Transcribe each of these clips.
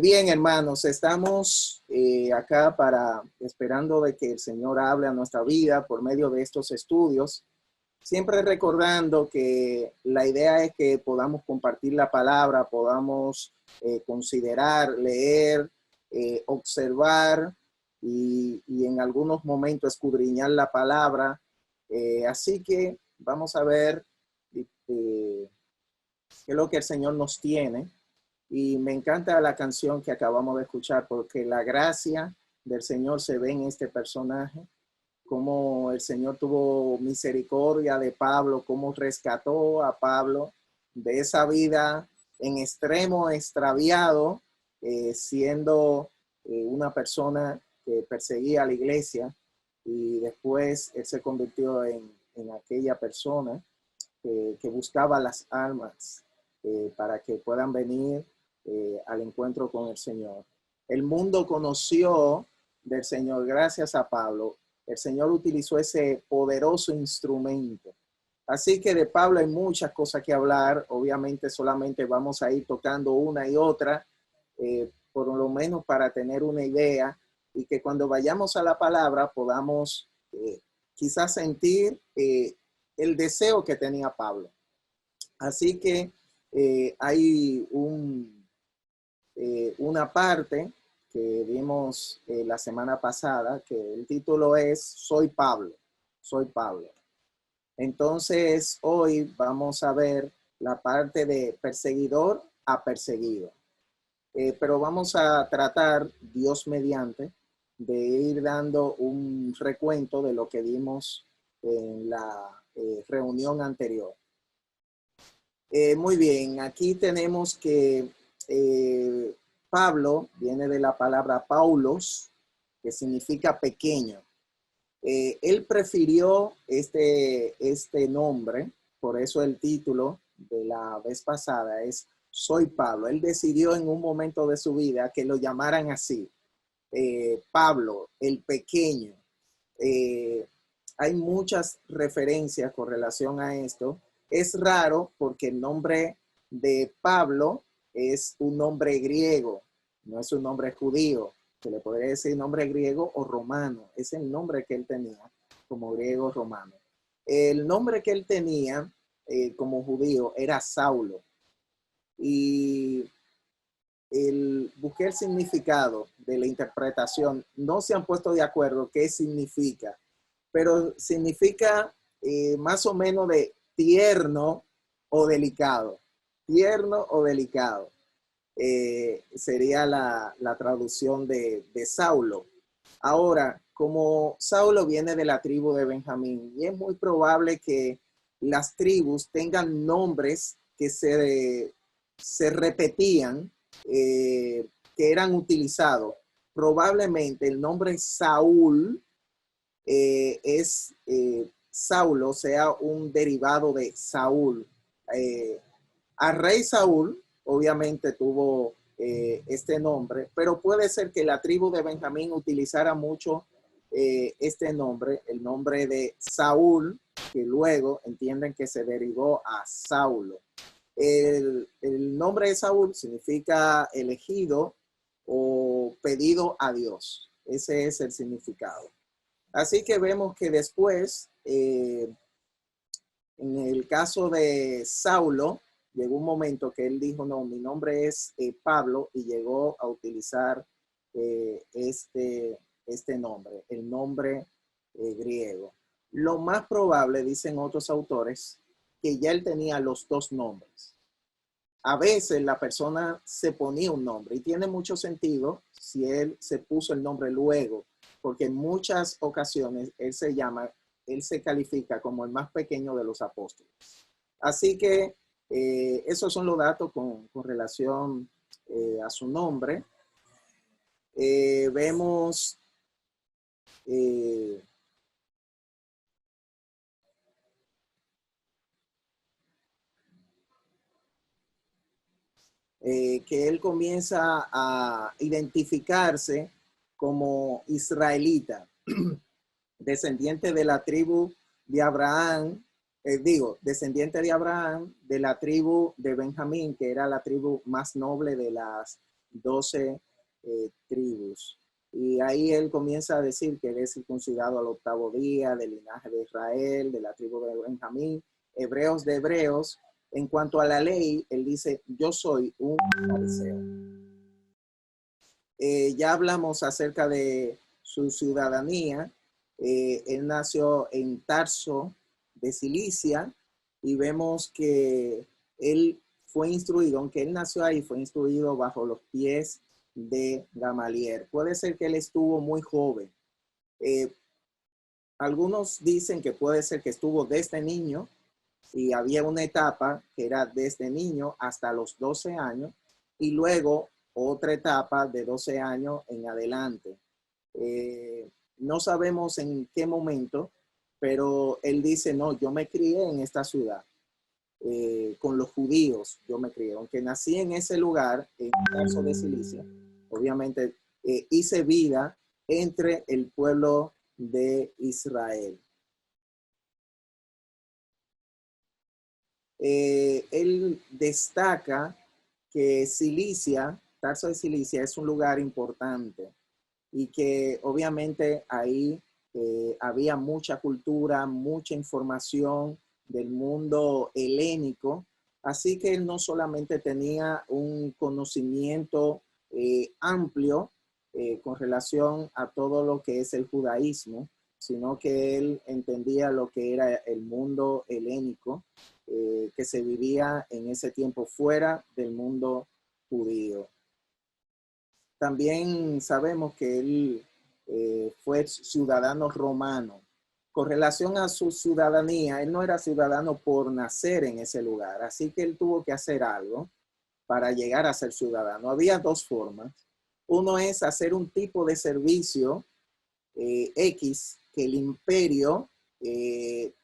Bien, hermanos, estamos acá esperando de que el Señor hable a nuestra vida por medio de estos estudios, siempre recordando que la idea es que podamos compartir la palabra, podamos considerar, leer, observar y en algunos momentos escudriñar la palabra. Así que vamos a ver qué es lo que el Señor nos tiene. Y me encanta la canción que acabamos de escuchar porque la gracia del Señor se ve en este personaje, cómo el Señor tuvo misericordia de Pablo, cómo rescató a Pablo de esa vida en extremo extraviado, siendo una persona que perseguía a la iglesia, y después él se convirtió en aquella persona que buscaba las almas para que puedan venir al encuentro con el Señor. El mundo conoció del Señor gracias a Pablo. El Señor utilizó ese poderoso instrumento. Así que de Pablo hay muchas cosas que hablar. Obviamente solamente vamos a ir tocando una y otra, por lo menos para tener una idea, y que cuando vayamos a la palabra podamos quizás sentir el deseo que tenía Pablo. Así que hay una parte que vimos la semana pasada, que el título es Soy Pablo, soy Pablo. Entonces hoy vamos a ver la parte de perseguidor a perseguido. Pero vamos a tratar, Dios mediante, de ir dando un recuento de lo que vimos en la reunión anterior. Muy bien, aquí tenemos que Pablo viene de la palabra Paulos, que significa pequeño. Él prefirió este nombre, por eso el título de la vez pasada es Soy Pablo. Él decidió en un momento de su vida que lo llamaran así, Pablo, el pequeño. Hay muchas referencias con relación a esto. Es raro porque el nombre de Pablo es un nombre griego, no es un nombre judío. Se le podría decir nombre griego o romano. Es el nombre que él tenía como griego romano. El nombre que él tenía como judío era Saulo. Y busqué el significado de la interpretación. No se han puesto de acuerdo qué significa, pero significa más o menos de tierno o delicado. Tierno o delicado. Sería la traducción de Saulo. Ahora, como Saulo viene de la tribu de Benjamín, y es muy probable que las tribus tengan nombres que se repetían, que eran utilizados. Probablemente el nombre Saúl Saulo sea un derivado de Saúl. A rey Saúl obviamente tuvo este nombre, pero puede ser que la tribu de Benjamín utilizara mucho este nombre, el nombre de Saúl, que luego entienden que se derivó a Saulo. El nombre de Saúl significa elegido o pedido a Dios. Ese es el significado. Así que vemos que después, en el caso de Saulo, llegó un momento que él dijo, no, mi nombre es Pablo, y llegó a utilizar este nombre, el nombre griego. Lo más probable, dicen otros autores, que ya él tenía los dos nombres. A veces la persona se ponía un nombre, y tiene mucho sentido si él se puso el nombre luego, porque en muchas ocasiones él se califica como el más pequeño de los apóstoles. Así que esos son los datos con relación a su nombre. Vemos que él comienza a identificarse como israelita, descendiente de la tribu de Abraham, descendiente de Abraham, de la tribu de Benjamín, que era la tribu más noble de 12 tribus. Y ahí él comienza a decir que él es circuncidado al 8º día, del linaje de Israel, de la tribu de Benjamín, hebreos de hebreos. En cuanto a la ley, él dice, yo soy un fariseo. Ya hablamos acerca de su ciudadanía. Él nació en Tarso de Cilicia y vemos que él fue instruido, aunque él nació ahí, fue instruido bajo los pies de Gamaliel. Puede ser que él estuvo muy joven. Algunos dicen que puede ser que estuvo desde niño y había una etapa que era desde niño hasta los 12 años y luego otra etapa de 12 años en adelante. No sabemos en qué momento, pero él dice, no, yo me crié en esta ciudad. Con los judíos yo me crié, aunque nací en ese lugar, en Tarso de Cilicia, obviamente hice vida entre el pueblo de Israel. Él destaca que Cilicia, Tarso de Cilicia, es un lugar importante y que obviamente ahí había mucha cultura, mucha información del mundo helénico, así que él no solamente tenía un conocimiento amplio con relación a todo lo que es el judaísmo, sino que él entendía lo que era el mundo helénico que se vivía en ese tiempo fuera del mundo judío. También sabemos que él fue ciudadano romano. Con relación a su ciudadanía, él no era ciudadano por nacer en ese lugar, así que él tuvo que hacer algo para llegar a ser ciudadano. Había dos formas. Uno es hacer un tipo de servicio X que el imperio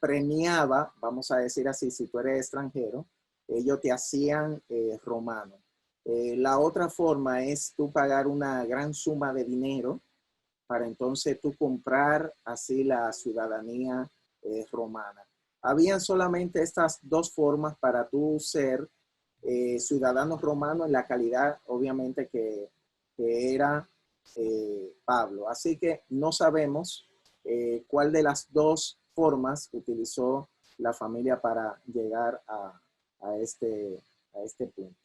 premiaba, vamos a decir así, si tú eres extranjero, ellos te hacían romano. La otra forma es tú pagar una gran suma de dinero para entonces tú comprar así la ciudadanía romana. Habían solamente estas dos formas para tú ser ciudadano romano en la calidad, obviamente, que era Pablo. Así que no sabemos cuál de las dos formas utilizó la familia para llegar a este punto.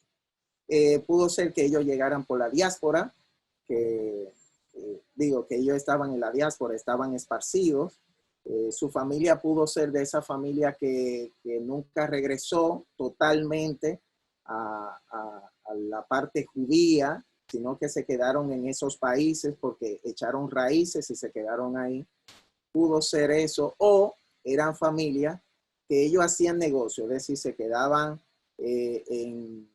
Pudo ser que ellos llegaran por la diáspora, que que ellos estaban en la diáspora, estaban esparcidos. Su familia pudo ser de esa familia que nunca regresó totalmente a la parte judía, sino que se quedaron en esos países porque echaron raíces y se quedaron ahí. Pudo ser eso, o eran familias que ellos hacían negocio, es decir, se quedaban en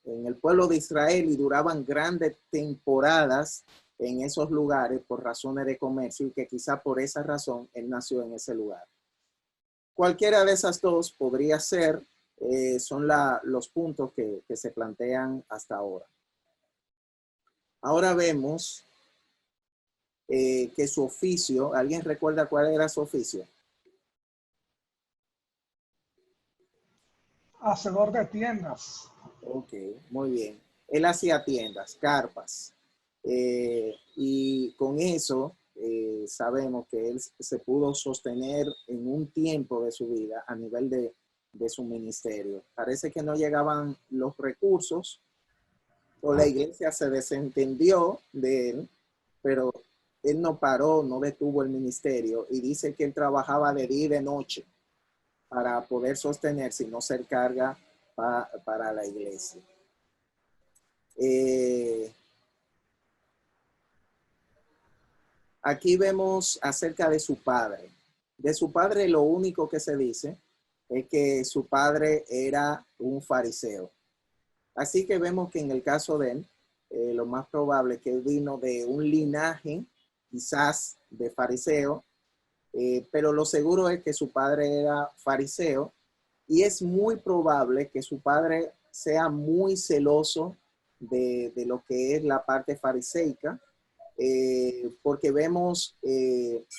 el pueblo de Israel y duraban grandes temporadas en esos lugares por razones de comercio y que quizá por esa razón él nació en ese lugar. Cualquiera de esas dos podría ser, son los puntos que se plantean hasta ahora. Ahora vemos que su oficio, ¿alguien recuerda cuál era su oficio? Hacedor de tiendas. Ok, muy bien. Él hacía tiendas, carpas. Y con eso sabemos que él se pudo sostener en un tiempo de su vida a nivel de su ministerio. Parece que no llegaban los recursos o la iglesia se desentendió de él, pero él no paró, no detuvo el ministerio y dice que él trabajaba de día y de noche para poder sostenerse y no ser carga para la iglesia. Aquí vemos acerca de su padre. De su padre lo único que se dice es que su padre era un fariseo. Así que vemos que en el caso de él, lo más probable es que él vino de un linaje quizás de fariseo, pero lo seguro es que su padre era fariseo y es muy probable que su padre sea muy celoso de lo que es la parte fariseica, porque vemos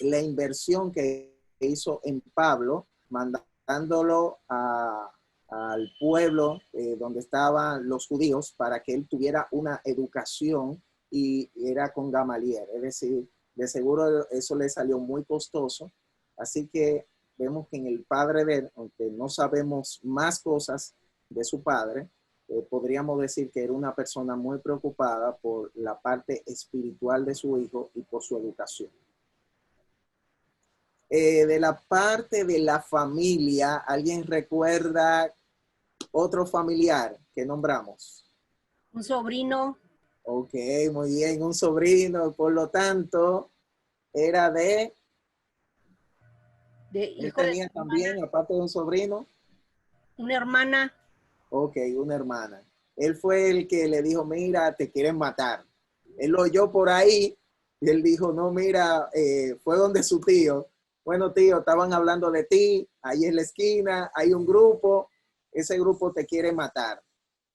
la inversión que hizo en Pablo, mandándolo a al pueblo donde estaban los judíos para que él tuviera una educación y era con Gamaliel. Es decir, de seguro eso le salió muy costoso. Así que vemos que en el padre de él, aunque no sabemos más cosas de su padre, podríamos decir que era una persona muy preocupada por la parte espiritual de su hijo y por su educación. De la parte de la familia, ¿alguien recuerda otro familiar que nombramos? Un sobrino. Ok, muy bien, un sobrino, por lo tanto, era de él hijo tenía de también, aparte de un sobrino. una hermana. Ok, una hermana. Él fue el que le dijo, mira, te quieren matar. Él lo oyó por ahí y él dijo, no, mira, fue donde su tío. Bueno, tío, estaban hablando de ti, ahí en la esquina, hay un grupo, ese grupo te quiere matar.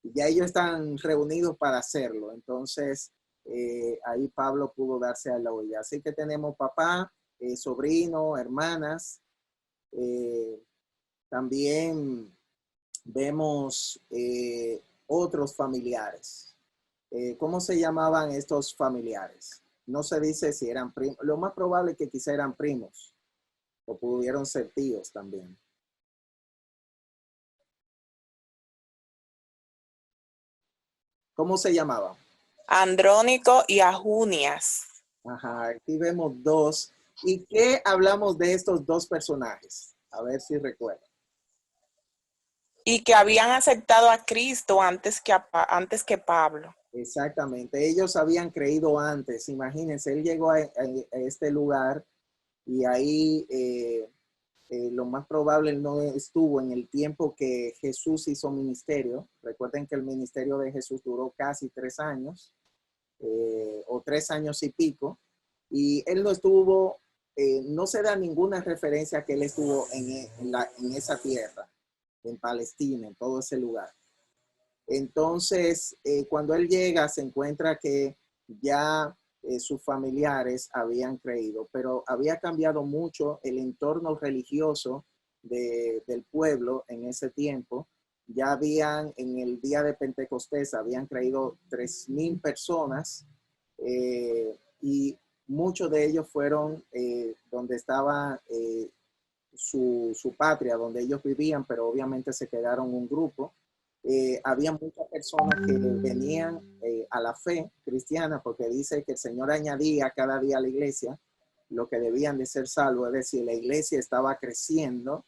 Y ya ellos están reunidos para hacerlo. Entonces, ahí Pablo pudo darse a la olla. Así que tenemos papá, sobrino, hermanas, también vemos otros familiares. ¿Cómo se llamaban estos familiares? No se dice si eran primos. Lo más probable es que quizá eran primos o pudieron ser tíos también. ¿Cómo se llamaban? Andrónico y a Junias. Ajá, aquí vemos dos. ¿Y qué hablamos de estos dos personajes? A ver si recuerdo. Y que habían aceptado a Cristo antes que Pablo. Exactamente, ellos habían creído antes. Imagínense, él llegó a este lugar y ahí lo más probable no estuvo en el tiempo que Jesús hizo ministerio. Recuerden que el ministerio de Jesús duró casi 3 años o 3 años y pico. Y él no estuvo, no se da ninguna referencia que él estuvo en esa tierra, en Palestina, en todo ese lugar. Entonces, cuando él llega, se encuentra que ya sus familiares habían creído, pero había cambiado mucho el entorno religioso del pueblo en ese tiempo. Ya habían, en el día de Pentecostés, habían creído 3,000 personas y muchos de ellos fueron donde estaba su patria, donde ellos vivían, pero obviamente se quedaron un grupo. Había muchas personas que venían a la fe cristiana porque dice que el Señor añadía cada día a la iglesia lo que debían de ser salvos, es decir, la iglesia estaba creciendo.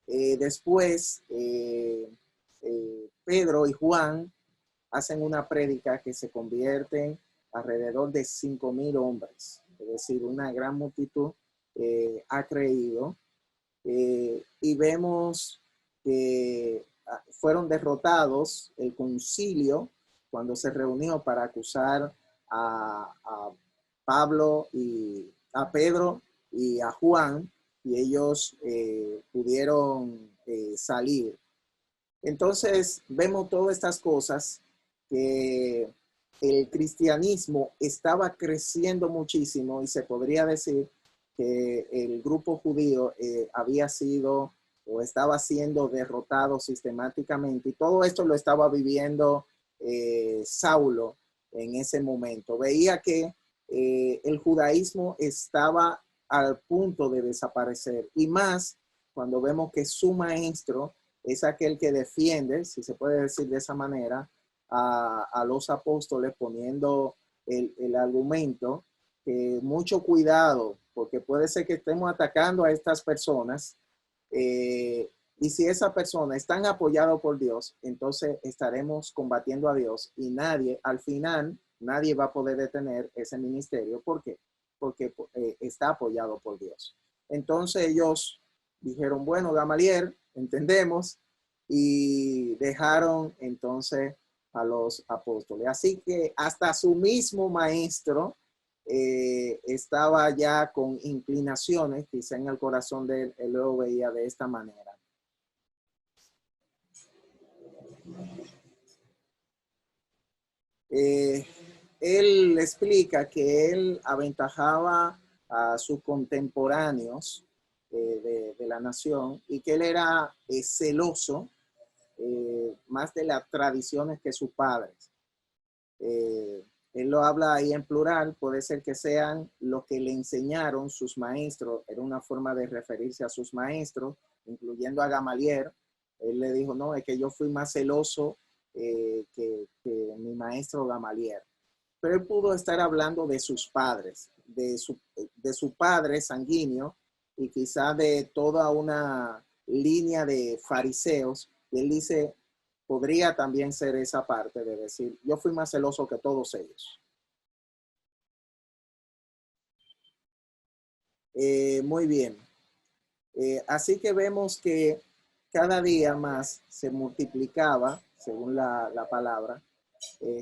Después, Pedro y Juan hacen una prédica que se convierten alrededor de 5,000 hombres, es decir, una gran multitud ha creído. Y vemos que fueron derrotados el concilio cuando se reunió para acusar a Pablo y a Pedro y a Juan, y ellos pudieron salir. Entonces vemos todas estas cosas que el cristianismo estaba creciendo muchísimo y se podría decir que el grupo judío había sido o estaba siendo derrotado sistemáticamente, y todo esto lo estaba viviendo Saulo en ese momento. Veía que el judaísmo estaba al punto de desaparecer, y más cuando vemos que su maestro es aquel que defiende, si se puede decir de esa manera, a los apóstoles, poniendo el argumento que mucho cuidado, porque puede ser que estemos atacando a estas personas, y si esa persona están apoyado por Dios, entonces estaremos combatiendo a Dios, y nadie, al final, nadie va a poder detener ese ministerio. ¿Por qué? Porque está apoyado por Dios. Entonces ellos dijeron, bueno, Gamaliel, entendemos, y dejaron entonces a los apóstoles. Así que hasta su mismo maestro estaba ya con inclinaciones, quizá en el corazón de él lo veía de esta manera. Él explica que él aventajaba a sus contemporáneos de la nación, y que él era celoso más de las tradiciones que sus padres. Él lo habla ahí en plural, puede ser que sean lo que le enseñaron sus maestros, era una forma de referirse a sus maestros, incluyendo a Gamaliel. Él le dijo, no, es que yo fui más celoso que mi maestro Gamaliel. Pero él pudo estar hablando de sus padres, de su padre sanguíneo y quizá de toda una línea de fariseos. Y él dice, podría también ser esa parte de decir, yo fui más celoso que todos ellos. Muy bien. Así que vemos que cada día más se multiplicaba, según la palabra,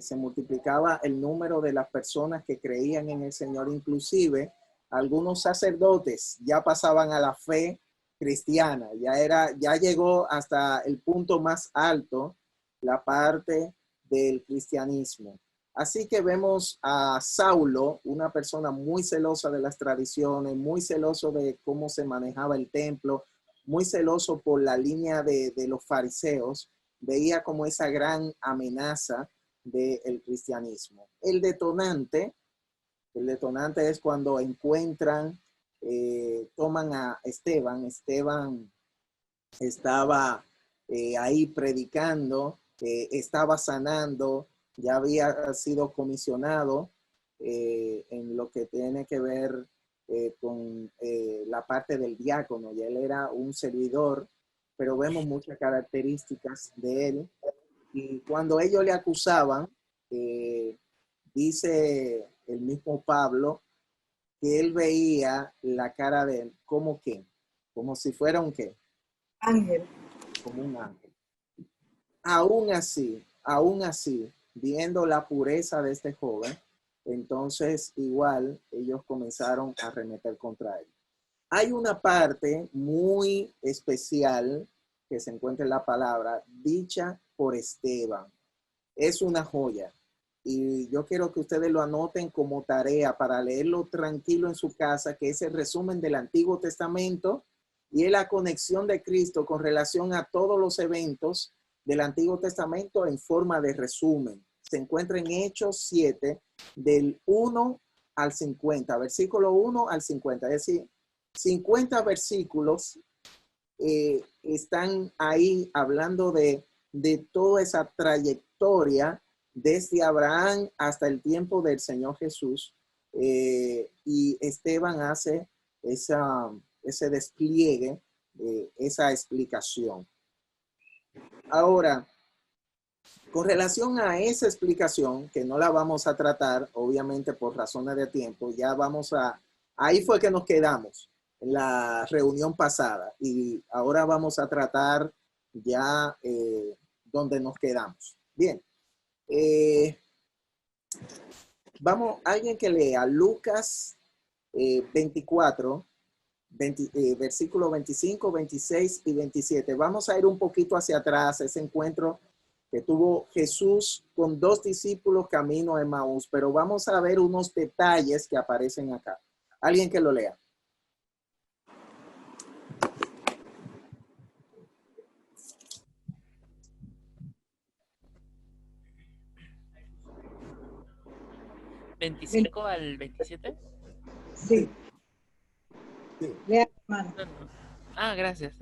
se multiplicaba el número de las personas que creían en el Señor. Inclusive algunos sacerdotes ya pasaban a la fe cristiana, ya llegó hasta el punto más alto la parte del cristianismo. Así que vemos a Saulo, una persona muy celosa de las tradiciones, muy celoso de cómo se manejaba el templo, muy celoso por la línea de los fariseos, veía como esa gran amenaza del cristianismo. El detonante es cuando encuentran, toman a Esteban. Esteban estaba ahí predicando, estaba sanando, ya había sido comisionado en lo que tiene que ver con la parte del diácono, y él era un servidor, pero vemos muchas características de él. Y cuando ellos le acusaban, dice el mismo Pablo que él veía la cara de él como que, como si fuera un qué. Ángel. Como un ángel. Aún así, viendo la pureza de este joven, entonces igual ellos comenzaron a arremeter contra él. Hay una parte muy especial que se encuentra en la palabra dicha por Esteban. Es una joya. Y yo quiero que ustedes lo anoten como tarea para leerlo tranquilo en su casa, que es el resumen del Antiguo Testamento y es la conexión de Cristo con relación a todos los eventos del Antiguo Testamento en forma de resumen. Se encuentra en Hechos 7, del 1 al 50, versículo 1 al 50. Es decir, 50 versículos están ahí hablando de toda esa trayectoria desde Abraham hasta el tiempo del Señor Jesús. Y Esteban hace ese despliegue, esa explicación. Ahora, con relación a esa explicación, que no la vamos a tratar, obviamente por razones de tiempo, ahí fue que nos quedamos en la reunión pasada y ahora vamos a tratar ya donde nos quedamos. Bien. Vamos, alguien que lea Lucas 24, versículo 25, 26 y 27. Vamos a ir un poquito hacia atrás, ese encuentro que tuvo Jesús con dos discípulos camino a Emaús, pero vamos a ver unos detalles que aparecen acá. Alguien que lo lea. ¿25 al 27? Sí. Sí. Lea, hermano. Ah, gracias.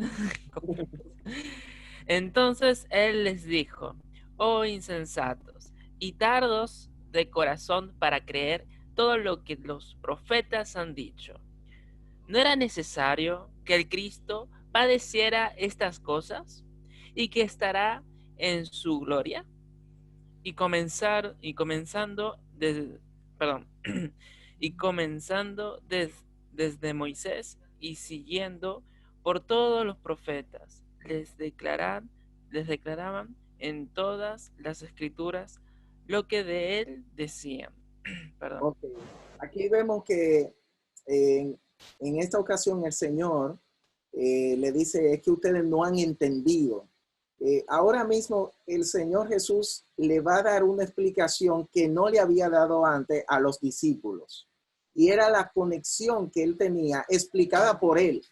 Entonces él les dijo: oh insensatos y tardos de corazón para creer todo lo que los profetas han dicho. ¿No era necesario que el Cristo padeciera estas cosas y que estará en su gloria? Y comenzando desde Moisés y siguiendo por todos los profetas, les declaraban en todas las escrituras lo que de él decían. Perdón. Okay. Aquí vemos que en esta ocasión el Señor le dice, es que ustedes no han entendido. Ahora mismo el Señor Jesús le va a dar una explicación que no le había dado antes a los discípulos. Y era la conexión que él tenía, explicada por él,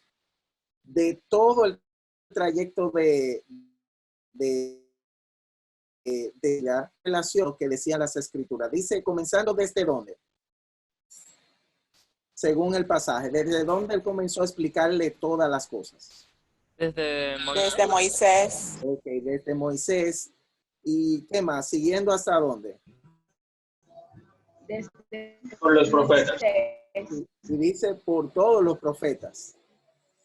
de todo el trayecto de de la relación que decían las escrituras. Dice, comenzando desde dónde, según el pasaje, desde dónde él comenzó a explicarle todas las cosas. Desde Moisés. Desde Moisés. Ok, desde Moisés. ¿Y qué más? Siguiendo hasta dónde. Por los profetas. Y dice por todos los profetas.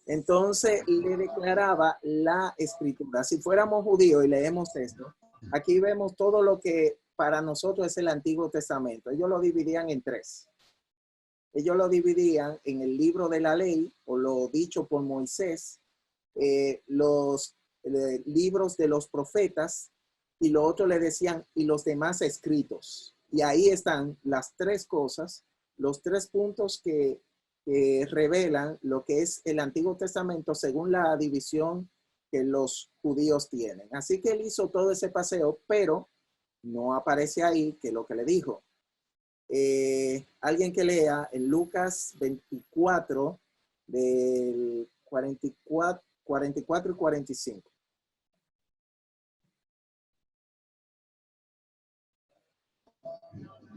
Entonces le declaraba la escritura. Si fuéramos judíos y leemos esto, aquí vemos todo lo que para nosotros es el Antiguo Testamento. Ellos lo dividían en tres. Ellos lo dividían en el libro de la ley, o lo dicho por Moisés, los libros de los profetas, y lo otro le decían, y los demás escritos. Y ahí están las tres cosas, los tres puntos que revelan lo que es el Antiguo Testamento según la división que los judíos tienen. Así que él hizo todo ese paseo, pero no aparece ahí que lo que le dijo. Alguien que lea en Lucas 24, del 44 y 45.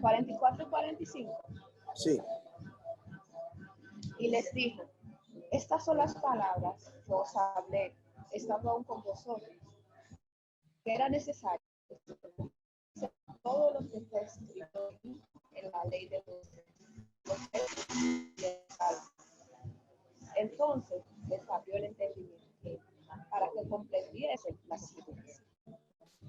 ¿44 y 45? Sí. Y les dijo, estas son las palabras que os hablé, estando aún con vosotros, que era necesario hacer todo lo que está escrito en la ley de Moisés y el Salmo. Entonces les abrió el entendimiento para que comprendiesen las escrituras.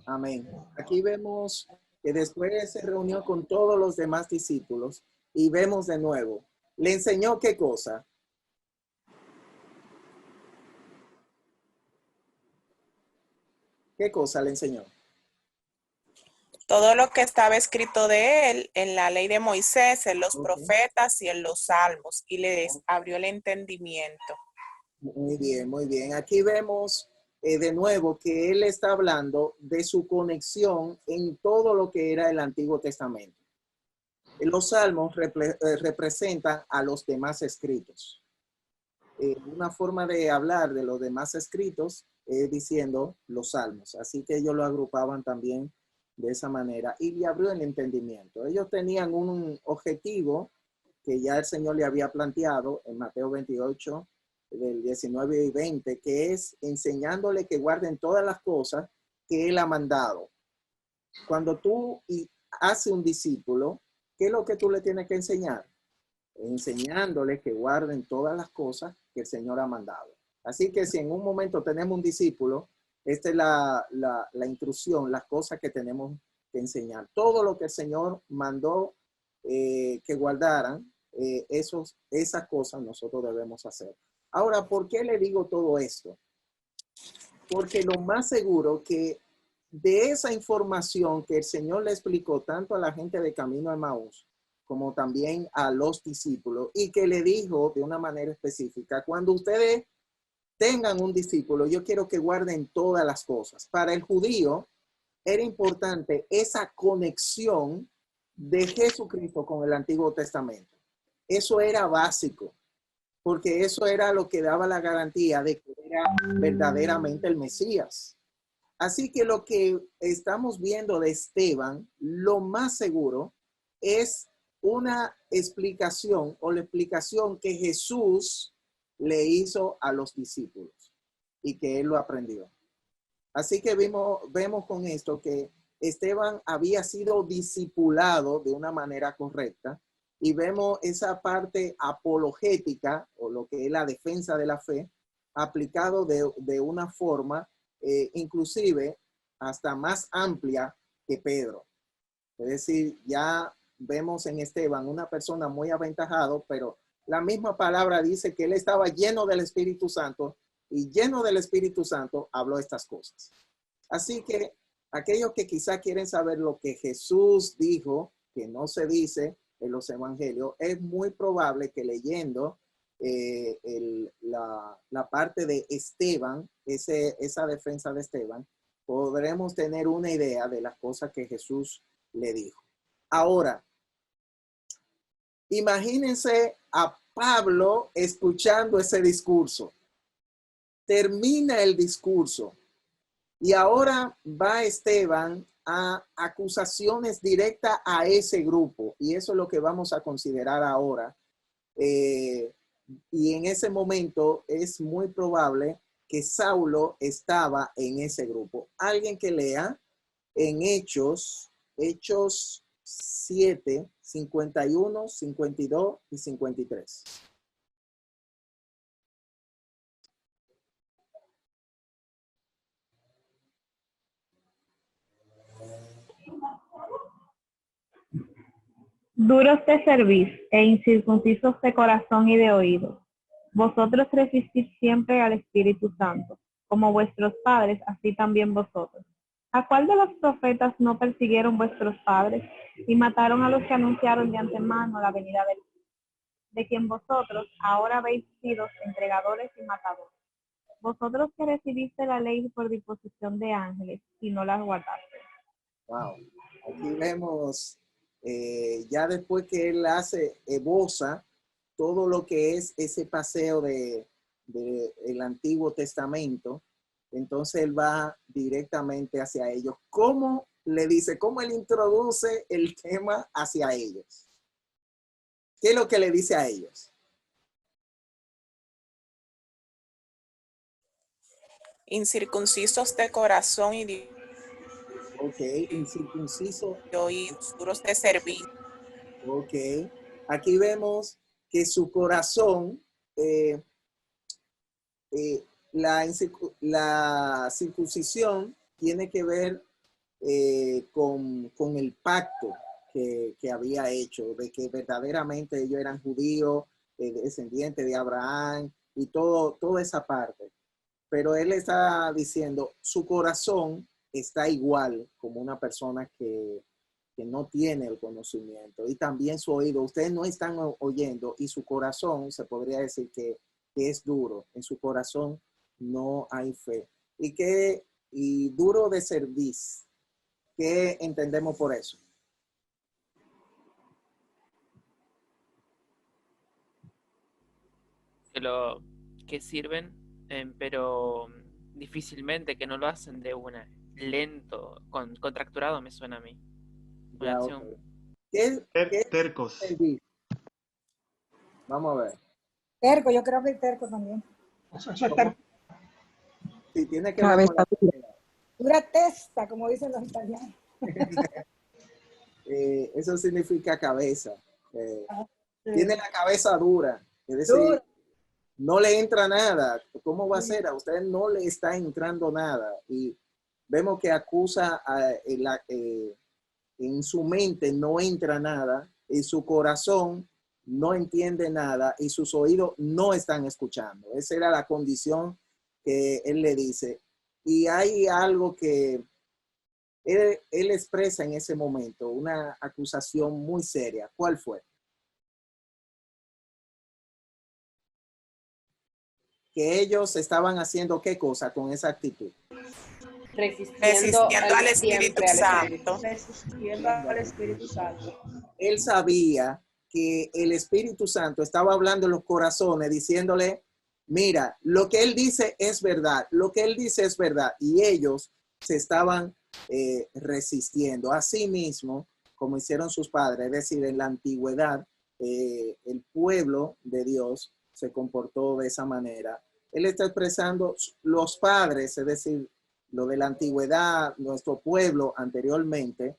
Amén. Aquí vemos que después se reunió con todos los demás discípulos y vemos de nuevo. ¿Le enseñó qué cosa? ¿Qué cosa le enseñó? Todo lo que estaba escrito de él en la ley de Moisés, en los profetas y en los salmos, y les abrió el entendimiento. Muy bien, muy bien. Aquí vemos de nuevo que él está hablando de su conexión en todo lo que era el Antiguo Testamento. Los salmos representan a los demás escritos. Una forma de hablar de los demás escritos es diciendo los salmos. Así que ellos lo agrupaban también de esa manera y le abrió el entendimiento. Ellos tenían un objetivo que ya el Señor le había planteado en Mateo 28, del 19 y 20, que es enseñándole que guarden todas las cosas que Él ha mandado. Cuando tú haces un discípulo, ¿qué es lo que tú le tienes que enseñar? Enseñándole que guarden todas las cosas que el Señor ha mandado. Así que si en un momento tenemos un discípulo, esta es la instrucción, las cosas que tenemos que enseñar. Todo lo que el Señor mandó que guardaran, esas cosas nosotros debemos hacer. Ahora, ¿por qué le digo todo esto? Porque lo más seguro que de esa información que el Señor le explicó tanto a la gente de Camino a Emaús, como también a los discípulos, y que le dijo de una manera específica, cuando ustedes tengan un discípulo, yo quiero que guarden todas las cosas. Para el judío era importante esa conexión de Jesucristo con el Antiguo Testamento. Eso era básico, porque eso era lo que daba la garantía de que era verdaderamente el Mesías. Así que lo que estamos viendo de Esteban, lo más seguro es una explicación o la explicación que Jesús le hizo a los discípulos y que él lo aprendió. Así que vemos con esto que Esteban había sido discipulado de una manera correcta y vemos esa parte apologética o lo que es la defensa de la fe aplicado de una forma inclusive hasta más amplia que Pedro. Es decir, ya vemos en Esteban una persona muy aventajado, pero la misma palabra dice que él estaba lleno del Espíritu Santo y lleno del Espíritu Santo habló estas cosas. Así que aquellos que quizá quieren saber lo que Jesús dijo, que no se dice en los evangelios, es muy probable que leyendo la parte de Esteban, esa defensa de Esteban, podremos tener una idea de las cosas que Jesús le dijo. Ahora, imagínense a Pablo escuchando ese discurso. Termina el discurso Y ahora va Esteban a acusaciones directas a ese grupo. Y eso es lo que vamos a considerar ahora. Y en ese momento es muy probable que Saulo estaba en ese grupo. Alguien que lea en Hechos 7, 51, 52 y 53. Duros de cerviz e incircuncisos de corazón y de oído. Vosotros resistid siempre al Espíritu Santo, como vuestros padres, así también vosotros. ¿A cuál de los profetas no persiguieron vuestros padres y mataron a los que anunciaron de antemano la venida del Cristo, de quien vosotros ahora habéis sido entregadores y matadores? Vosotros que recibiste la ley por disposición de ángeles y no la guardaste. Wow. Aquí vemos, ya después que él esboza todo lo que es ese paseo de el Antiguo Testamento, entonces él va directamente hacia ellos. ¿Cómo le dice? ¿Cómo él introduce el tema hacia ellos? ¿Qué es lo que le dice a ellos? Incircuncisos de corazón y de Ok, incircunciso. oídos, duros de cerviz. Ok, aquí vemos que su corazón, la circuncisión tiene que ver con el pacto que había hecho, de que verdaderamente ellos eran judíos, descendientes de Abraham y toda esa parte. Pero él está diciendo, su corazón está igual como una persona que no tiene el conocimiento, y también su oído. Ustedes no están oyendo, y su corazón, se podría decir que es duro. En su corazón no hay fe. Y duro de cerviz. ¿Qué entendemos por eso? Que sirven, pero difícilmente, que no lo hacen de una. Lento, contracturado me suena a mí. Una Ya, acción. okay. ¿Qué es Tercos. cerviz? Vamos a ver. Terco, yo creo que el terco también. Eso es terco. Sí, tiene que ver con la Dura testa, como dicen los italianos. eso significa cabeza. Sí. Tiene la cabeza dura. Es decir, Dura. no le entra nada. ¿Cómo va a ser? A usted no le está entrando nada. Y vemos que acusa en su mente no entra nada, y su corazón no entiende nada, y sus oídos no están escuchando. Esa era la condición que él le dice. Y hay algo que él expresa en ese momento, una acusación muy seria. ¿Cuál fue? Que ellos estaban haciendo ¿qué cosa con esa actitud? Resistiendo al Espíritu Santo. Resistiendo al Espíritu Santo. Él sabía que el Espíritu Santo estaba hablando en los corazones, diciéndole, mira, lo que él dice es verdad, lo que él dice es verdad. Y ellos se estaban resistiendo. Asimismo, como hicieron sus padres, es decir, en la antigüedad, el pueblo de Dios se comportó de esa manera. Él está expresando los padres, es decir, lo de la antigüedad, nuestro pueblo anteriormente,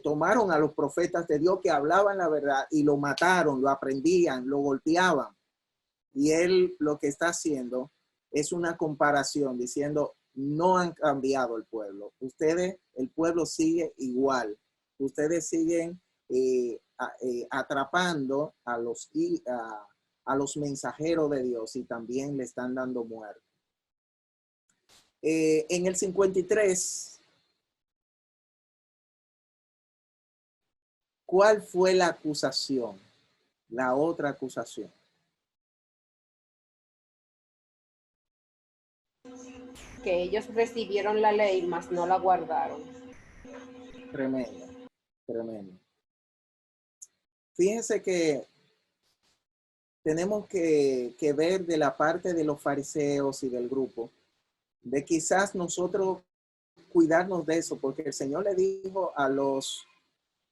tomaron a los profetas de Dios que hablaban la verdad y lo mataron, lo aprendían, lo golpeaban. Y él lo que está haciendo es una comparación diciendo, no han cambiado el pueblo. Ustedes, el pueblo sigue igual. Ustedes siguen atrapando a los mensajeros de Dios y también le están dando muerte. En el 53, ¿cuál fue la acusación? La otra acusación. Que ellos recibieron la ley, mas no la guardaron. Tremendo, tremendo. Fíjense que tenemos que ver de la parte de los fariseos y del grupo, de quizás nosotros cuidarnos de eso, porque el Señor le dijo a los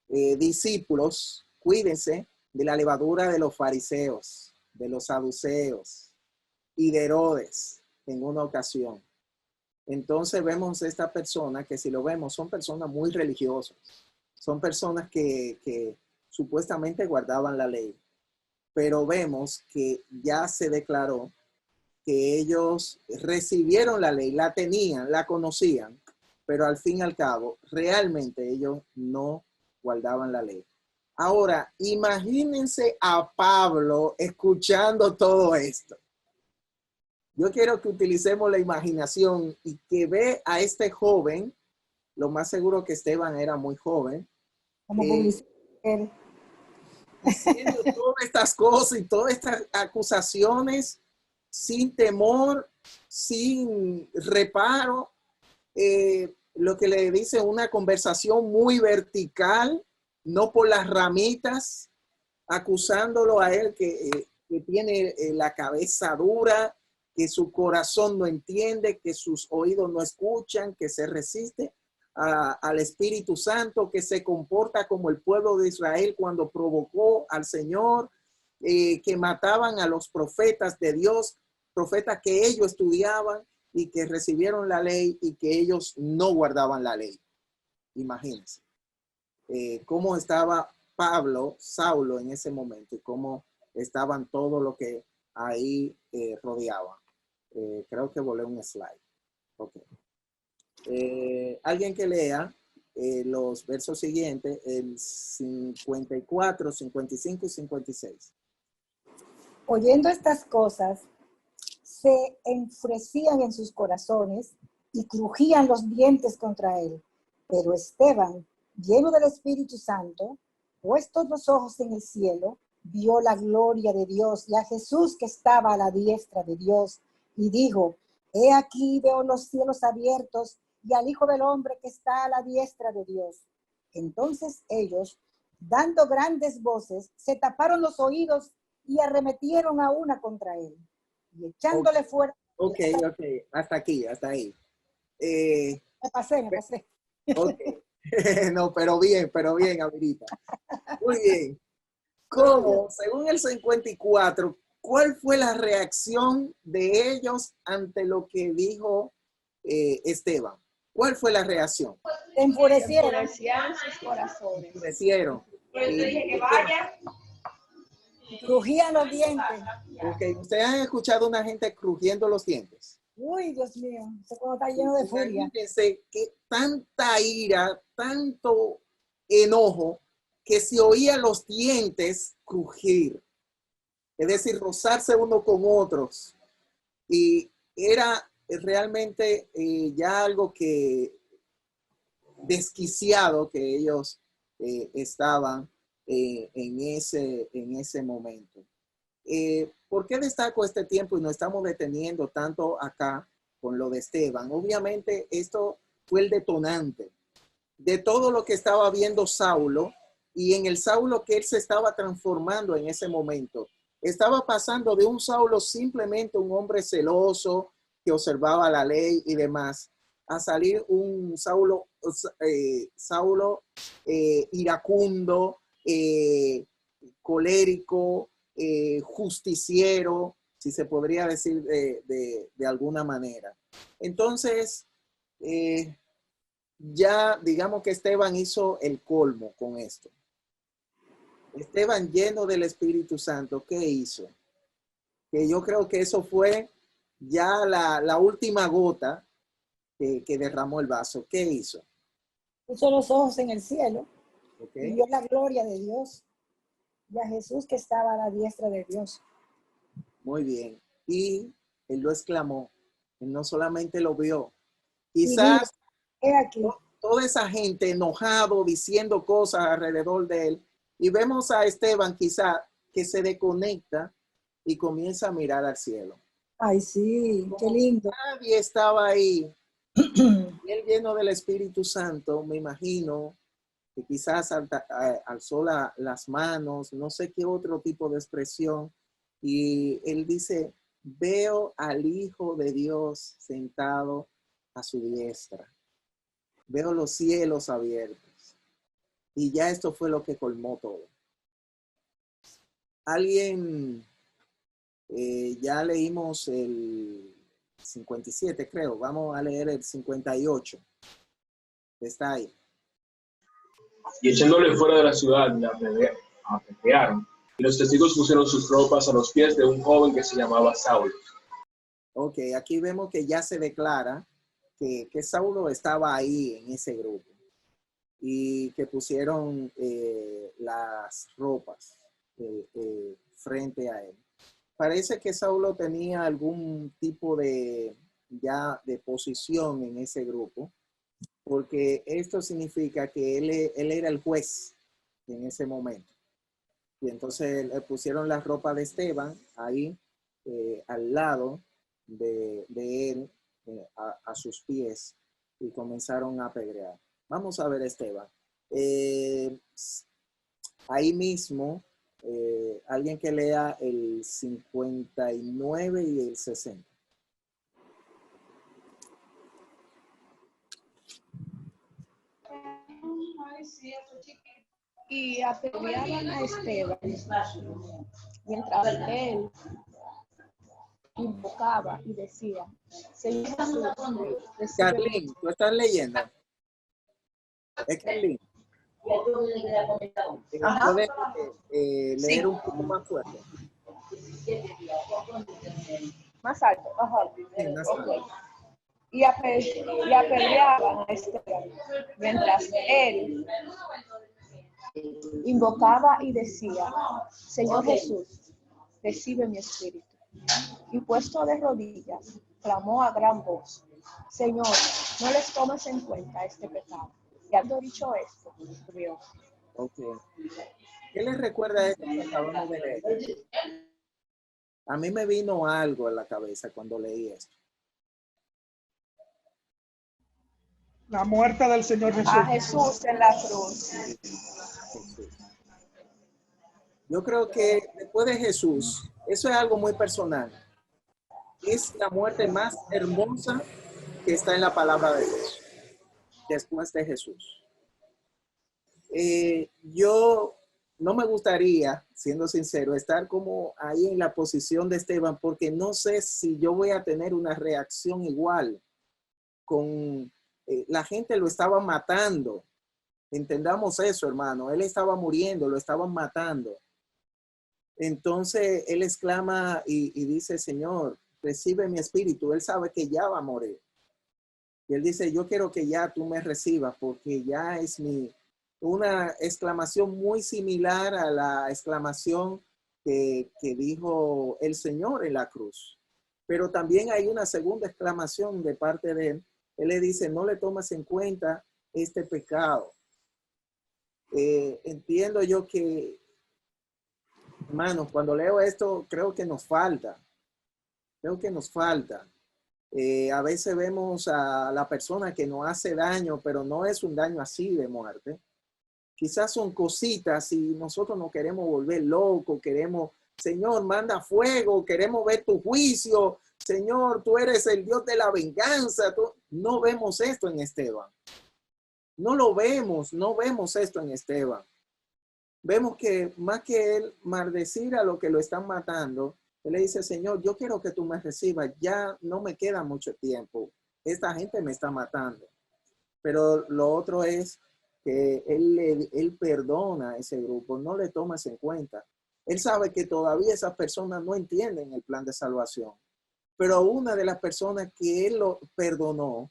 discípulos, cuídense de la levadura de los fariseos, de los saduceos y de Herodes en una ocasión. Entonces vemos esta persona que, si lo vemos, son personas muy religiosas, son personas que supuestamente guardaban la ley, pero vemos que ya se declaró que ellos recibieron la ley, la tenían, la conocían, pero al fin y al cabo, realmente ellos no guardaban la ley. Ahora, imagínense a Pablo escuchando todo esto. Yo quiero que utilicemos la imaginación y que ve a este joven, lo más seguro que Esteban era muy joven, Como publicista. diciendo todas estas cosas y todas estas acusaciones sin temor, sin reparo, lo que le dice una conversación muy vertical, no por las ramitas, acusándolo a él que tiene la cabeza dura, que su corazón no entiende, que sus oídos no escuchan, que se resiste al Espíritu Santo, que se comporta como el pueblo de Israel cuando provocó al Señor, que mataban a los profetas de Dios, profetas que ellos estudiaban y que recibieron la ley y que ellos no guardaban la ley. Imagínense cómo estaba Saulo en ese momento y cómo estaban todo lo que ahí rodeaban. Creo que volé un slide. Okay. Alguien que lea los versos siguientes, el 54, 55 y 56. Oyendo estas cosas, se enfurecían en sus corazones y crujían los dientes contra él. Pero Esteban, lleno del Espíritu Santo, puestos los ojos en el cielo, vio la gloria de Dios y a Jesús que estaba a la diestra de Dios, y dijo: he aquí veo los cielos abiertos y al Hijo del Hombre que está a la diestra de Dios. Entonces ellos, dando grandes voces, se taparon los oídos y arremetieron a una contra él, y echándole fuerte. Ok, hasta aquí, hasta ahí. Me pasé. Okay. No, pero bien, Amirita. Muy bien. ¿Cómo, según el 54, cuál fue la reacción de ellos ante lo que dijo Esteban? ¿Cuál fue la reacción? Se enfurecieron. Enfurecían sus corazones. Enfurecieron. Crujían los dientes. Ok, ¿ustedes han escuchado una gente crujiendo los dientes? Uy, Dios mío, eso como está lleno de furia. Imagínense que tanta ira, tanto enojo, que se oía los dientes crujir. Es decir, rozarse uno con otros. Y era realmente ya algo que desquiciado que ellos estaban en ese momento. ¿Por qué destaco este tiempo y nos estamos deteniendo tanto acá con lo de Esteban? Obviamente esto fue el detonante de todo lo que estaba viendo Saulo y en el Saulo que él se estaba transformando en ese momento. Estaba pasando de un Saulo simplemente un hombre celoso que observaba la ley y demás, a salir un Saulo iracundo, colérico, justiciero, si se podría decir de alguna manera. Entonces, ya digamos que Esteban hizo el colmo con esto. Esteban, lleno del Espíritu Santo, ¿qué hizo? Que yo creo que eso fue ya la última gota que derramó el vaso. ¿Qué hizo? Puso los ojos en el cielo, Okay. y vio la gloria de Dios y a Jesús que estaba a la diestra de Dios. Muy bien. Y él lo exclamó. Él no solamente lo vio. Quizás he aquí toda esa gente enojado diciendo cosas alrededor de él. Y vemos a Esteban quizá que se desconecta y comienza a mirar al cielo. Ay, sí, qué lindo. Nadie estaba ahí. Y él, lleno del Espíritu Santo, me imagino que quizás alzó las manos, no sé qué otro tipo de expresión. Y él dice: veo al Hijo de Dios sentado a su diestra. veo los cielos abiertos. Y ya esto fue lo que colmó todo. Alguien, ya leímos el 57, creo. Vamos a leer el 58. Está ahí. Y echándole fuera de la ciudad, le apedrearon. Y los testigos pusieron sus ropas a los pies de un joven que se llamaba Saulo. Ok, aquí vemos que ya se declara que Saulo estaba ahí en ese grupo y que pusieron las ropas frente a él. Parece que Saulo tenía algún tipo de posición en ese grupo, porque esto significa que él era el juez en ese momento. Y entonces le pusieron la ropa de Esteban ahí al lado de él, a sus pies, y comenzaron a apedrear. Vamos a ver Esteban. Ahí mismo, alguien que lea el 59 y el 60. Y apedreaban a Esteban mientras él invocaba y decía, Señor Jesús, recibe Carlín, ¿tú estás leyendo? Es Carlín. ¿Puedes leer un poco más fuerte? más alto, más alto. Sí, más Ok. alto. Y apedreaban a Esteban mientras él invocaba y decía, Señor Jesús, recibe mi espíritu. Y puesto de rodillas, clamó a gran voz, Señor, no les tomes en cuenta este pecado. Y habiendo dicho esto, murió. Ok. ¿Qué les recuerda esto que acabamos de leer? A mí me vino algo en la cabeza cuando leí esto. La muerte del Señor Jesús. A Jesús en la cruz. Jesús. Yo creo que después de Jesús, eso es algo muy personal. Es la muerte más hermosa que está en la palabra de Dios, después de Jesús. Yo no me gustaría, siendo sincero, estar como ahí en la posición de Esteban, porque no sé si yo voy a tener una reacción igual con la gente lo estaba matando. Entendamos eso, hermano. Él estaba muriendo, lo estaban matando. Entonces él exclama y dice, Señor, recibe mi espíritu. Él sabe que ya va a morir. Y él dice, yo quiero que ya tú me recibas porque ya es una exclamación muy similar a la exclamación que dijo el Señor en la cruz. Pero también hay una segunda exclamación de parte de él. Él le dice, no le tomes en cuenta este pecado. Entiendo yo que, hermanos, cuando leo esto, creo que nos falta. Creo que nos falta. A veces vemos a la persona que nos hace daño, pero no es un daño así de muerte. Quizás son cositas y nosotros nos queremos volver locos, queremos, Señor, manda fuego, queremos ver tu juicio. Señor, tú eres el Dios de la venganza. No vemos esto en Esteban. No lo vemos, no vemos esto en Esteban. Vemos que más que él maldecir a lo que lo están matando, él le dice, Señor, yo quiero que tú me recibas. Ya no me queda mucho tiempo. Esta gente me está matando. Pero lo otro es que él perdona a ese grupo, no le tomas en cuenta. Él sabe que todavía esas personas no entienden el plan de salvación. Pero una de las personas que él lo perdonó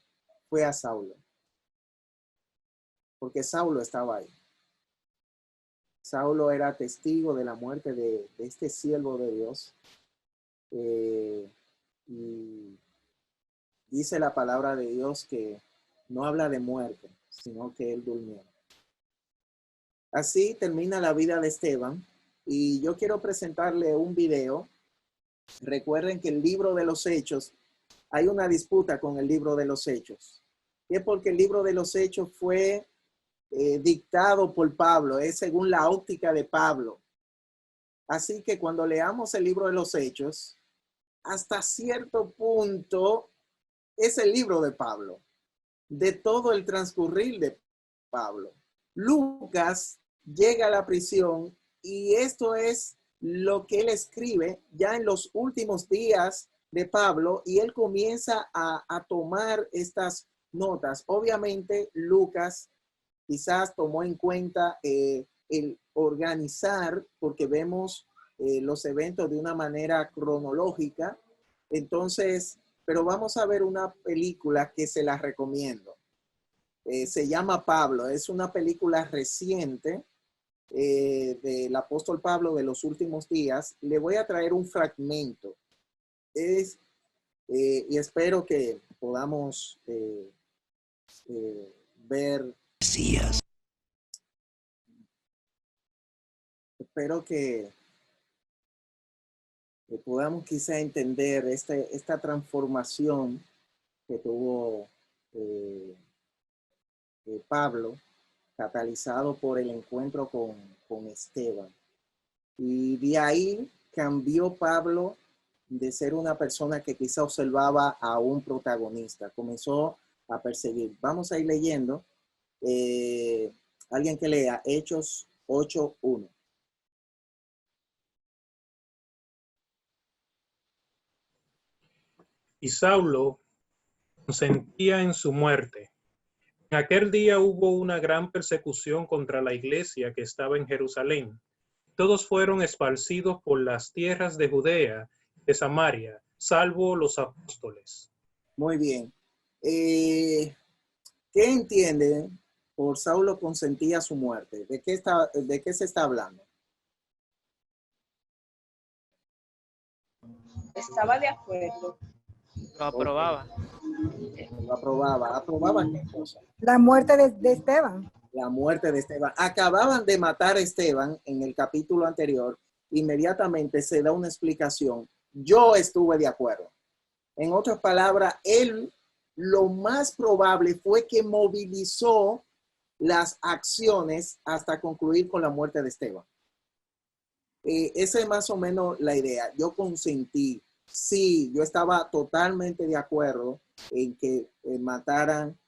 fue a Saulo. Porque Saulo estaba ahí. Saulo era testigo de la muerte de este siervo de Dios. Y dice la palabra de Dios que no habla de muerte, sino que él durmió. Así termina la vida de Esteban. Y yo quiero presentarle un video. Recuerden que el libro de los Hechos, hay una disputa con el libro de los Hechos. Y es porque el libro de los Hechos fue dictado por Pablo, es según la óptica de Pablo. Así que cuando leamos el libro de los Hechos, hasta cierto punto es el libro de Pablo. de todo el transcurrir de Pablo. Lucas llega a la prisión y esto es lo que él escribe ya en los últimos días de Pablo, y él comienza a tomar estas notas. Obviamente Lucas quizás tomó en cuenta el organizar, porque vemos los eventos de una manera cronológica. Entonces, pero vamos a ver una película que se la recomiendo. Se llama Pablo, es una película reciente del apóstol Pablo de los últimos días. Le voy a traer un fragmento. Y espero que podamos ver. Espero que podamos quizá entender esta transformación que tuvo Pablo, catalizado por el encuentro con Esteban. Y de ahí cambió Pablo de ser una persona que quizá observaba a un protagonista. Comenzó a perseguir. Vamos a ir leyendo. Alguien que lea Hechos 8:1. Y Saulo consentía en su muerte. En aquel día hubo una gran persecución contra la iglesia que estaba en Jerusalén. Todos fueron esparcidos por las tierras de Judea, de Samaria, salvo los apóstoles. Muy bien. ¿Qué entienden por Saulo consentía su muerte? ¿De qué se está hablando? Estaba de acuerdo. Lo aprobaba. Lo aprobaba. ¿Aprobaba qué cosa? La muerte de Esteban. La muerte de Esteban. Acababan de matar a Esteban en el capítulo anterior. Inmediatamente se da una explicación. Yo estuve de acuerdo. En otras palabras, él, lo más probable fue que movilizó las acciones hasta concluir con la muerte de Esteban. Esa es más o menos la idea. Yo consentí. Sí, yo estaba totalmente de acuerdo en que mataran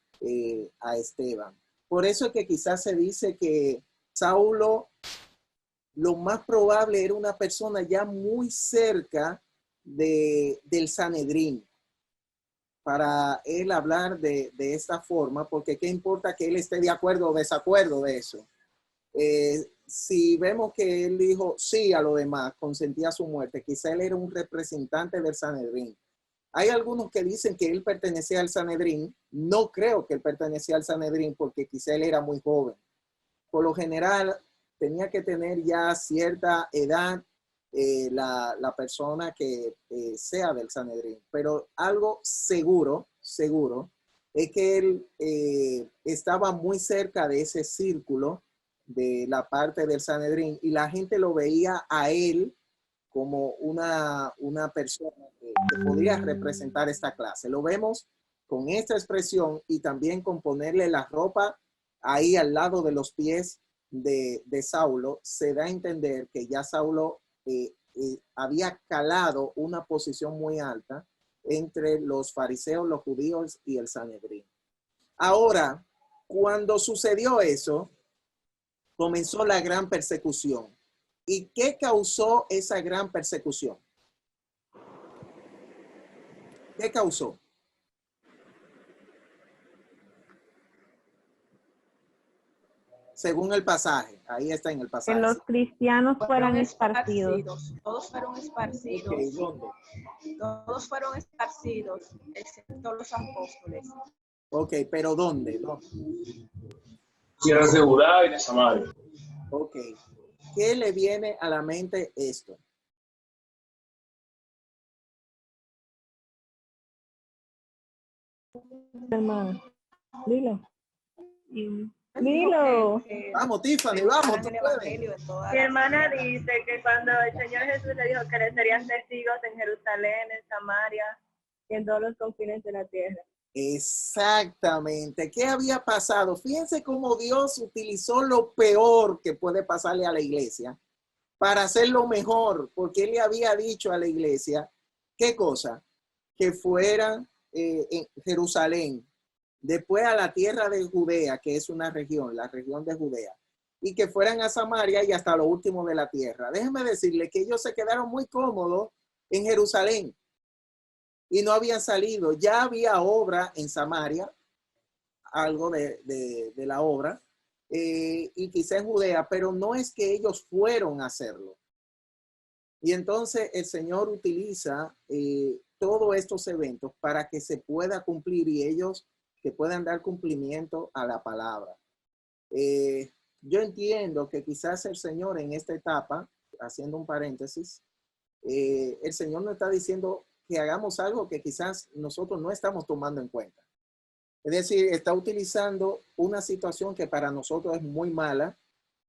a Esteban. Por eso es que quizás se dice que Saulo, lo más probable, era una persona ya muy cerca del Sanedrín para él hablar de esta forma, porque qué importa que él esté de acuerdo o desacuerdo de eso. Si vemos que él dijo sí a lo demás, consentía su muerte, quizá él era un representante del Sanedrín. Hay algunos que dicen que él pertenecía al Sanedrín. No creo que él pertenecía al Sanedrín porque quizá él era muy joven. Por lo general, tenía que tener ya cierta edad la persona que sea del Sanedrín. Pero algo seguro es que él estaba muy cerca de ese círculo de la parte del Sanedrín, y la gente lo veía a él como una persona que podría representar esta clase. Lo vemos con esta expresión y también con ponerle la ropa ahí al lado de los pies de Saulo. Se da a entender que ya Saulo había calado una posición muy alta entre los fariseos, los judíos y el Sanedrín. Ahora, cuando sucedió eso, comenzó la gran persecución. ¿Y qué causó esa gran persecución? ¿Qué causó? Según el pasaje, ahí está en el pasaje. Que los cristianos fueran esparcidos. Todos fueron esparcidos. Okay, ¿dónde? Todos fueron esparcidos, excepto los apóstoles. Ok, pero ¿dónde? Tierras de Judá y de Samaria. Ok. ¿Qué le viene a la mente esto? Hermano, dilo. Dilo. Vamos, Tiffany, vamos, tú puedes. Mi hermana dice que cuando el Señor Jesús le dijo que le serían testigos en Jerusalén, en Samaria y en todos los confines de la tierra. Exactamente. ¿Qué había pasado? Fíjense cómo Dios utilizó lo peor que puede pasarle a la iglesia para hacerlo mejor, porque Él le había dicho a la iglesia, ¿qué cosa? Que fuera en Jerusalén, después a la tierra de Judea, que es una región, la región de Judea, y que fueran a Samaria y hasta lo último de la tierra. Déjenme decirle que ellos se quedaron muy cómodos en Jerusalén y no habían salido. Ya había obra en Samaria, algo de la obra, y quizá en Judea, pero no es que ellos fueron a hacerlo. Y entonces el Señor utiliza todos estos eventos para que se pueda cumplir y ellos que puedan dar cumplimiento a la palabra. Yo entiendo que quizás el Señor en esta etapa, haciendo un paréntesis, el Señor nos está diciendo que hagamos algo que quizás nosotros no estamos tomando en cuenta. Es decir, está utilizando una situación que para nosotros es muy mala,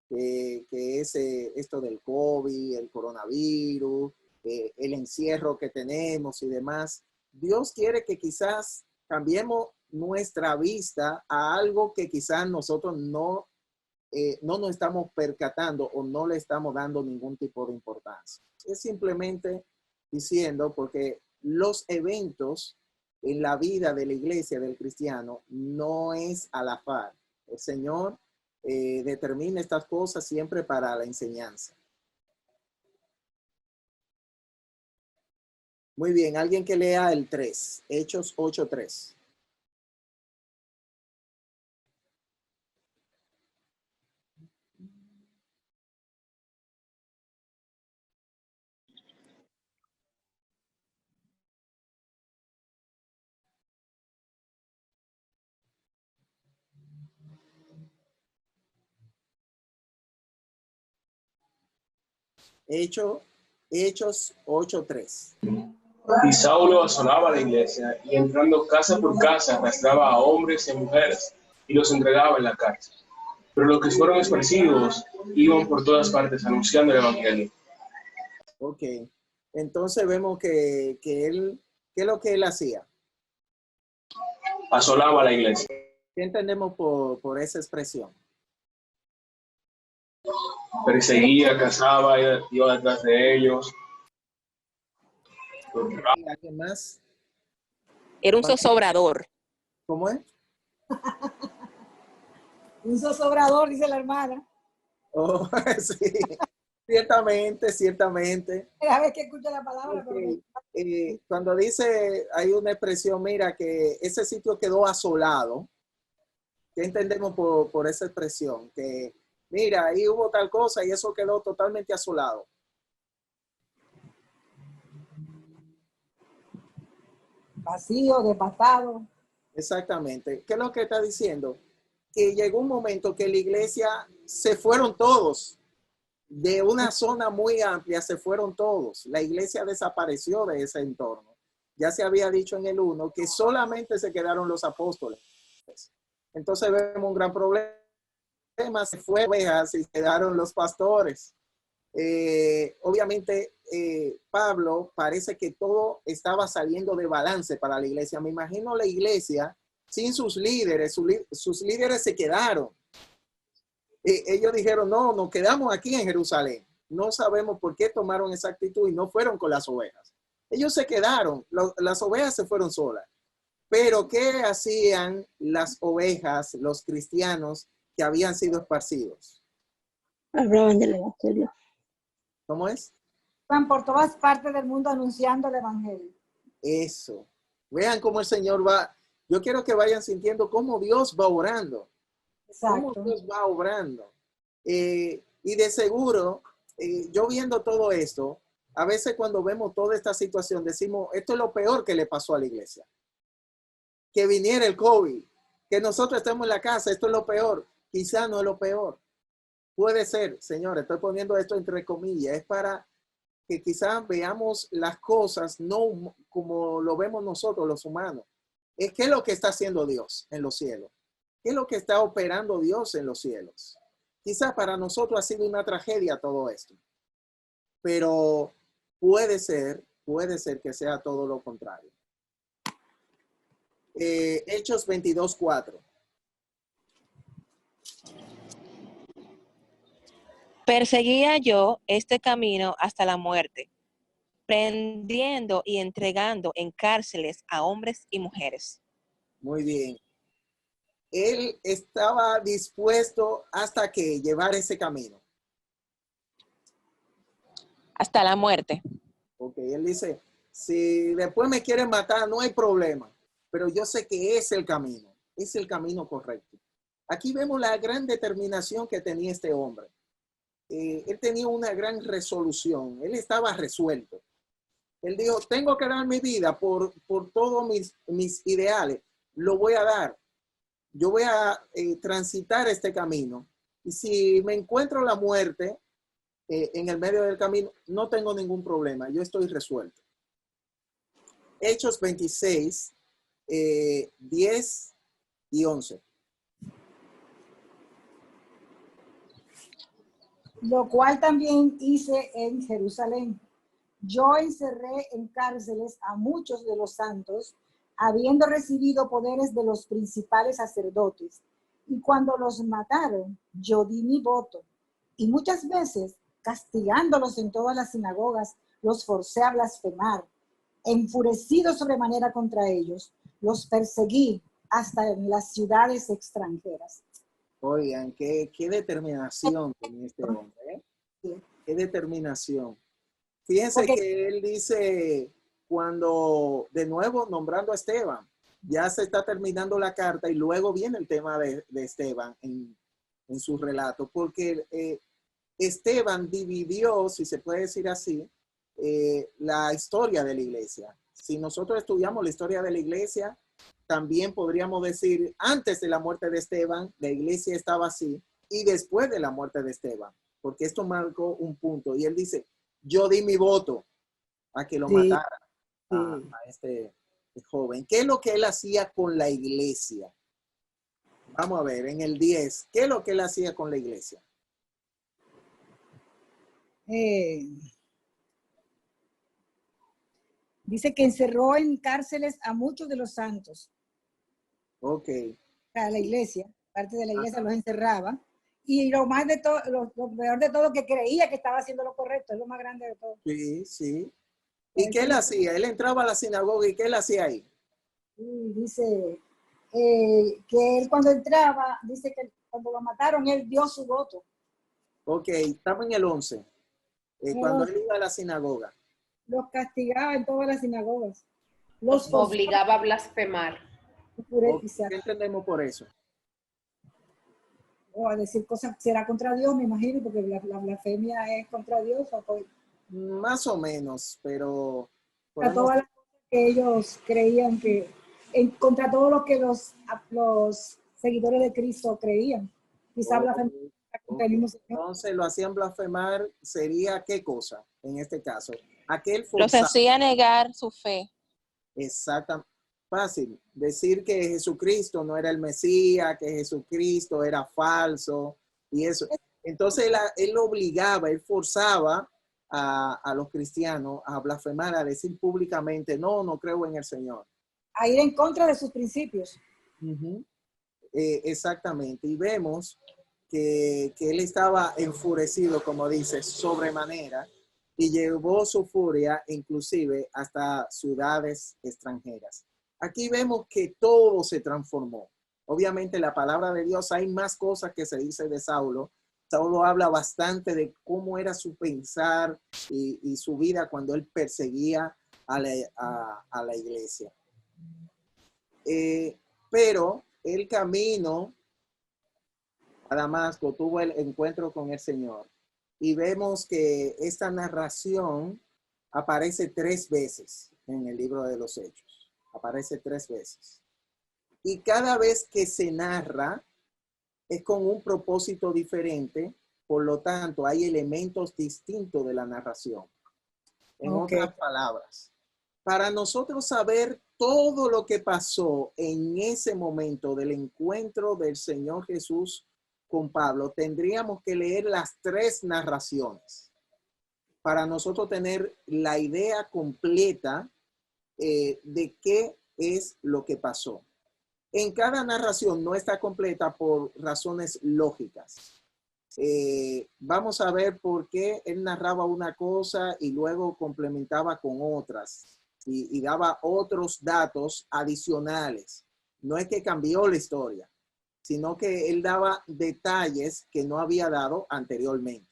que es esto del COVID, el coronavirus, el encierro que tenemos y demás. Dios quiere que quizás cambiemos nuestra vista a algo que quizás nosotros no nos estamos percatando o no le estamos dando ningún tipo de importancia. Es simplemente diciendo porque los eventos en la vida de la iglesia, del cristiano, no es al azar. El Señor determina estas cosas siempre para la enseñanza. Muy bien, alguien que lea el 3, Hechos 8:3. Hechos 8:3. Y Saulo asolaba la iglesia y entrando casa por casa arrastraba a hombres y mujeres y los entregaba en la cárcel. Pero los que fueron esparcidos iban por todas partes anunciando el evangelio. Ok, entonces vemos que él, ¿qué es lo que él hacía? Asolaba la iglesia. ¿Qué entendemos por esa expresión? Perseguía, cazaba, iba detrás de ellos. ¿Alguien más? Era un zozobrador. ¿Cómo es? Un zozobrador, dice la hermana. Oh, sí, ciertamente. A ver que escucha la palabra. Okay. Cuando dice, hay una expresión, mira, que ese sitio quedó asolado. ¿Qué entendemos por esa expresión? Que, mira, ahí hubo tal cosa y eso quedó totalmente asolado. Vacío, devastado. Exactamente. ¿Qué es lo que está diciendo? Que llegó un momento que la iglesia se fueron todos. De una zona muy amplia se fueron todos. La iglesia desapareció de ese entorno. Ya se había dicho en el 1 que solamente se quedaron los apóstoles. Entonces vemos un gran problema. Se fue ovejas y quedaron los pastores. Obviamente Pablo parece que todo estaba saliendo de balance para la iglesia. Me imagino la iglesia sin sus líderes. Sus líderes se quedaron. Ellos dijeron, no, nos quedamos aquí en Jerusalén. No sabemos por qué tomaron esa actitud y no fueron con las ovejas. Ellos se quedaron, las ovejas se fueron solas. Pero ¿qué hacían las ovejas, los cristianos que habían sido esparcidos? Hablaban del evangelio. ¿Cómo es? Van por todas partes del mundo anunciando el evangelio. Eso. Vean cómo el Señor va. Yo quiero que vayan sintiendo cómo Dios va orando. Exacto. Cómo Dios va obrando. Y de seguro, yo viendo todo esto, a veces cuando vemos toda esta situación, decimos, esto es lo peor que le pasó a la iglesia. Que viniera el COVID, que nosotros estemos en la casa, esto es lo peor. Quizá no es lo peor. Puede ser, señores, estoy poniendo esto entre comillas, es para que quizás veamos las cosas no como lo vemos nosotros los humanos. Es qué es lo que está haciendo Dios en los cielos. ¿Qué es lo que está operando Dios en los cielos? Quizás para nosotros ha sido una tragedia todo esto, pero puede ser que sea todo lo contrario. Hechos 22:4. Perseguía yo este camino hasta la muerte, prendiendo y entregando en cárceles a hombres y mujeres. Muy bien. él estaba dispuesto hasta que llevar ese camino. Hasta la muerte. Porque él dice, si después me quieren matar, no hay problema, pero yo sé que es el camino correcto. Aquí vemos la gran determinación que tenía este hombre. Él tenía una gran resolución, él estaba resuelto. Él dijo, tengo que dar mi vida por todos mis ideales, lo voy a dar. Yo voy a transitar este camino. Y si me encuentro la muerte en el medio del camino, no tengo ningún problema, yo estoy resuelto. Hechos 26, 10 y 11. Lo cual también hice en Jerusalén. Yo encerré en cárceles a muchos de los santos, habiendo recibido poderes de los principales sacerdotes. Y cuando los mataron, yo di mi voto. Y muchas veces, castigándolos en todas las sinagogas, los forcé a blasfemar. Enfurecido sobremanera contra ellos, los perseguí hasta en las ciudades extranjeras. Oigan, qué determinación tenía este hombre, ¿eh? Sí. Qué determinación. Fíjense Porque que él dice, cuando de nuevo nombrando a Esteban, ya se está terminando la carta y luego viene el tema de Esteban en su relato, porque Esteban dividió, si se puede decir así, la historia de la iglesia. Si nosotros estudiamos la historia de la iglesia, también podríamos decir, antes de la muerte de Esteban, la iglesia estaba así, y después de la muerte de Esteban, porque esto marcó un punto. Y él dice, yo di mi voto a que lo matara a este joven. ¿Qué es lo que él hacía con la iglesia? Vamos a ver, en el 10, ¿qué es lo que él hacía con la iglesia? Dice que encerró en cárceles a muchos de los santos. Ok. A la iglesia, parte de la iglesia los encerraba. Y lo más de todo, lo peor de todo, que creía que estaba haciendo lo correcto, es lo más grande de todo. Sí, sí. ¿Y qué él hacía? Él entraba a la sinagoga y ¿qué él hacía ahí? Dice que él cuando entraba, dice que cuando lo mataron, él dio su voto. Ok, estamos en el 11. Cuando él iba a la sinagoga. Los castigaba en todas las sinagogas. Los obligaba a blasfemar. ¿Qué entendemos por eso? O a decir cosas, será contra Dios, me imagino, porque la blasfemia es contra Dios. Más o menos, pero... Contra todas las cosas que ellos creían que... contra todo lo que los seguidores de Cristo creían. Quizá blasfemia contra el mismo Señor. Entonces lo hacían blasfemar, ¿sería qué cosa en este caso? Aquel Los hacía negar su fe. Exactamente. Fácil. Decir que Jesucristo no era el Mesías, que Jesucristo era falso y eso. Entonces él obligaba, él forzaba a los cristianos a blasfemar, a decir públicamente, no creo en el Señor. A ir en contra de sus principios. Exactamente. Y vemos que él estaba enfurecido, como dice, sobremanera, y llevó su furia inclusive hasta ciudades extranjeras. Aquí vemos que todo se transformó. Obviamente la palabra de Dios, hay más cosas que se dice de Saulo. Saulo habla bastante de cómo era su pensar y su vida cuando él perseguía a la iglesia. Pero el camino a Damasco tuvo el encuentro con el Señor. Y vemos que esta narración aparece 3 veces en el libro de los Hechos. Aparece 3 veces. Y cada vez que se narra es con un propósito diferente. Por lo tanto, hay elementos distintos de la narración. En otras palabras, para nosotros saber todo lo que pasó en ese momento del encuentro del Señor Jesús con Pablo, tendríamos que leer las 3 narraciones para nosotros tener la idea completa de qué es lo que pasó. En cada narración no está completa por razones lógicas. Vamos a ver por qué él narraba una cosa y luego complementaba con otras y daba otros datos adicionales. No es que cambió la historia, sino que él daba detalles que no había dado anteriormente.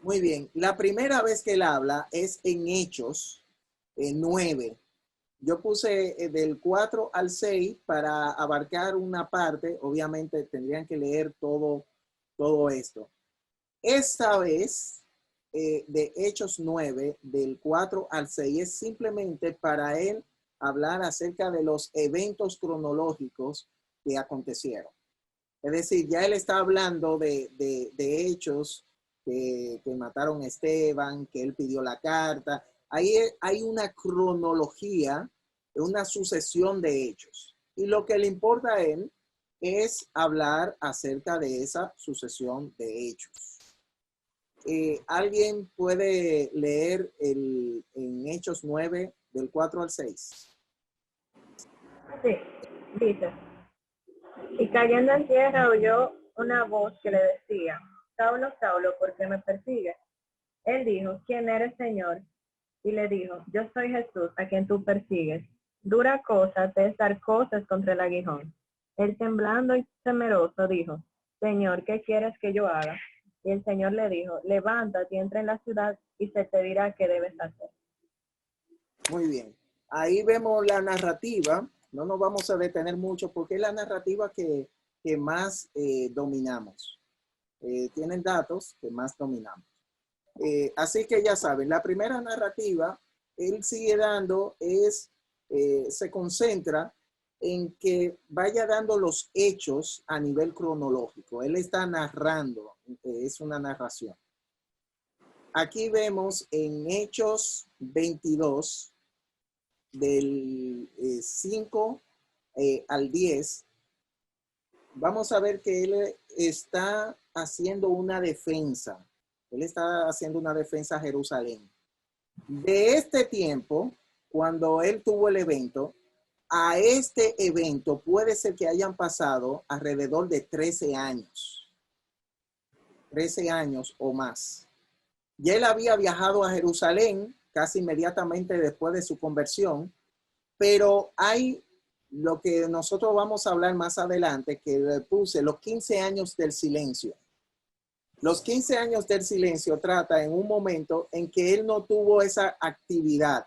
Muy bien, la primera vez que él habla es en Hechos 9. Yo puse del 4 al 6 para abarcar una parte. Obviamente tendrían que leer todo esto. Esta vez de Hechos 9, del 4 al 6, es simplemente para él hablar acerca de los eventos cronológicos que acontecieron. Es decir, ya él está hablando de hechos que mataron a Esteban, que él pidió la carta. Ahí hay una cronología, una sucesión de hechos. Y lo que le importa a él es hablar acerca de esa sucesión de hechos. ¿Alguien puede leer en Hechos 9, del 4 al 6? Sí, dice. Y cayendo en tierra oyó una voz que le decía, Saulo, Saulo, ¿por qué me persigues? Él dijo, ¿quién eres, Señor? Y le dijo, yo soy Jesús, a quien tú persigues. Dura cosa te es dar cosas contra el aguijón. Él temblando y temeroso dijo, Señor, ¿qué quieres que yo haga? Y el Señor le dijo, levántate y entra en la ciudad y se te dirá qué debes hacer. Muy bien. Ahí vemos la narrativa. No nos vamos a detener mucho porque es la narrativa que más dominamos. Tienen datos que más dominamos. Así que ya saben, la primera narrativa, él sigue dando, se concentra en que vaya dando los hechos a nivel cronológico. Él está narrando, es una narración. Aquí vemos en Hechos 22, del 5 al 10, vamos a ver que él está haciendo una defensa. Él está haciendo una defensa a Jerusalén. De este tiempo, cuando él tuvo el evento, a este evento puede ser que hayan pasado alrededor de 13 años. 13 años o más. Y él había viajado a Jerusalén casi inmediatamente después de su conversión, pero hay lo que nosotros vamos a hablar más adelante, que le puse los 15 años del silencio. Los 15 años del silencio trata en un momento en que él no tuvo esa actividad.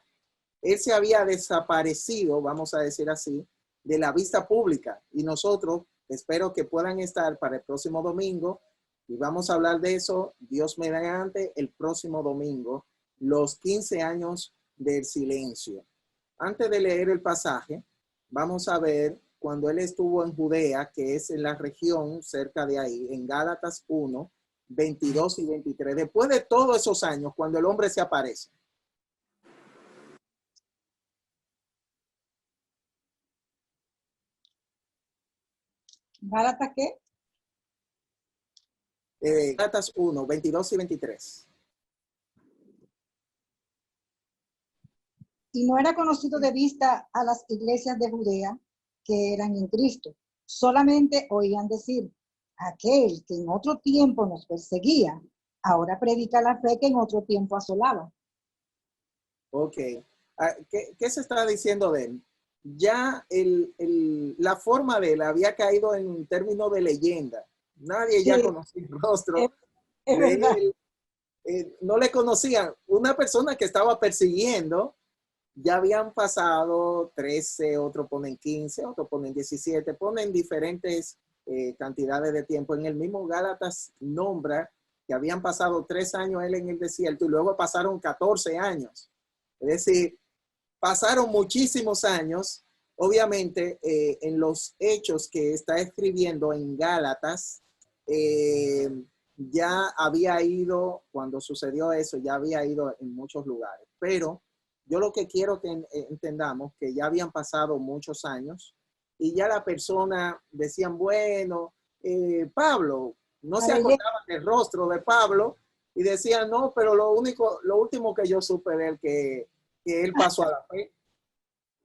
Él se había desaparecido, vamos a decir así, de la vista pública. Y nosotros espero que puedan estar para el próximo domingo. Y vamos a hablar de eso, Dios mediante, el próximo domingo, los 15 años del silencio. Antes de leer el pasaje, vamos a ver cuando él estuvo en Judea, que es en la región cerca de ahí, en Gálatas 1, 22 y 23. Después de todos esos años, cuando el hombre se aparece. ¿Gálatas qué? Gálatas 1, 22 y 23. Y no era conocido de vista a las iglesias de Judea que eran en Cristo. Solamente oían decir, aquel que en otro tiempo nos perseguía, ahora predica la fe que en otro tiempo asolaba. Ok. ¿Qué se está diciendo de él? Ya la forma de él había caído en términos de leyenda. Nadie ya conocía el rostro de él. No le conocían. Una persona que estaba persiguiendo, ya habían pasado 13, otros ponen 15, otros ponen 17, ponen diferentes cantidades de tiempo. En el mismo Gálatas nombra que habían pasado 3 años él en el desierto y luego pasaron 14 años. Es decir, pasaron muchísimos años. Obviamente, en los hechos que está escribiendo en Gálatas, ya había ido, cuando sucedió eso, ya había ido en muchos lugares. Pero yo lo que quiero que entendamos que ya habían pasado muchos años y ya la persona decían, bueno, Pablo, no se acordaban del rostro de Pablo y decían, no, pero lo último que yo supe de él que él pasó a la fe.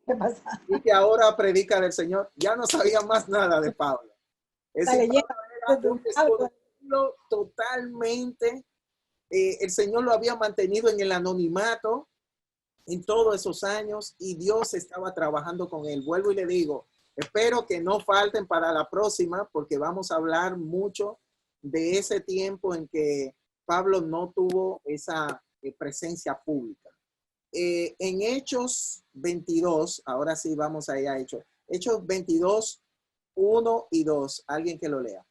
¿Qué pasa? Y que ahora predica del Señor. Ya no sabía más nada de Pablo. Ese Pablo era un totalmente, el Señor lo había mantenido en el anonimato en todos esos años y Dios estaba trabajando con él. Vuelvo y le digo, Espero que no falten para la próxima porque vamos a hablar mucho de ese tiempo en que Pablo no tuvo esa presencia pública. En Hechos 22, ahora sí vamos a ir a Hechos. Hechos 22, 1 y 2. Alguien que lo lea.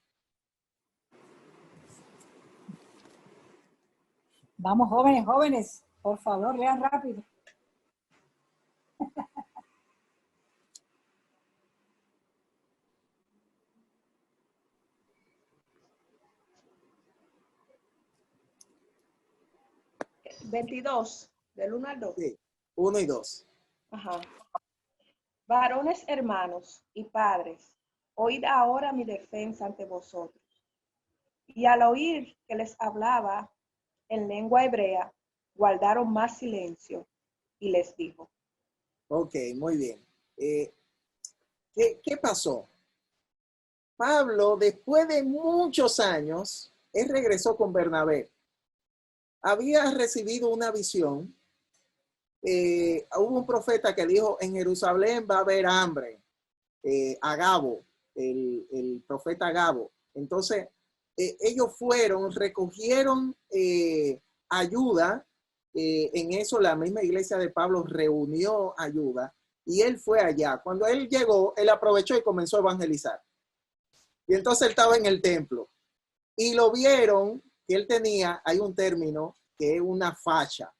Vamos, jóvenes, por favor, lean rápido. ¿22, del 1 al 2? Sí, 1 y 2. Ajá. Varones hermanos y padres, oíd ahora mi defensa ante vosotros. Y al oír que les hablaba en lengua hebrea, guardaron más silencio y les dijo. Ok, muy bien. ¿Qué pasó? Pablo, después de muchos años, él regresó con Bernabé. Había recibido una visión. Hubo un profeta que dijo, en Jerusalén va a haber hambre. Agabo, el profeta Agabo. Entonces, ellos fueron, recogieron ayuda. En eso la misma iglesia de Pablo reunió ayuda y él fue allá. Cuando él llegó, él aprovechó y comenzó a evangelizar. Y entonces él estaba en el templo y lo vieron que él tenía, hay un término que es una facha.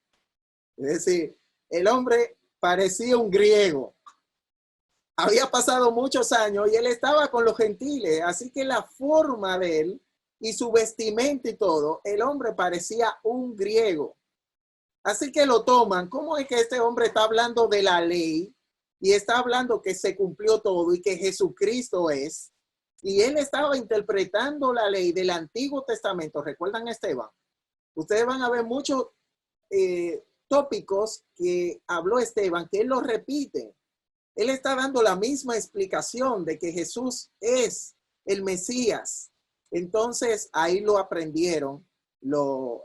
Es decir, el hombre parecía un griego. Había pasado muchos años y él estaba con los gentiles, así que la forma de él y su vestimenta y todo, el hombre parecía un griego. Así que lo toman. ¿Cómo es que este hombre está hablando de la ley y está hablando que se cumplió todo y que Jesucristo es? Y él estaba interpretando la ley del Antiguo Testamento. ¿Recuerdan a Esteban? Ustedes van a ver muchos tópicos que habló Esteban, que él los repite. Él está dando la misma explicación de que Jesús es el Mesías. Entonces ahí lo aprendieron los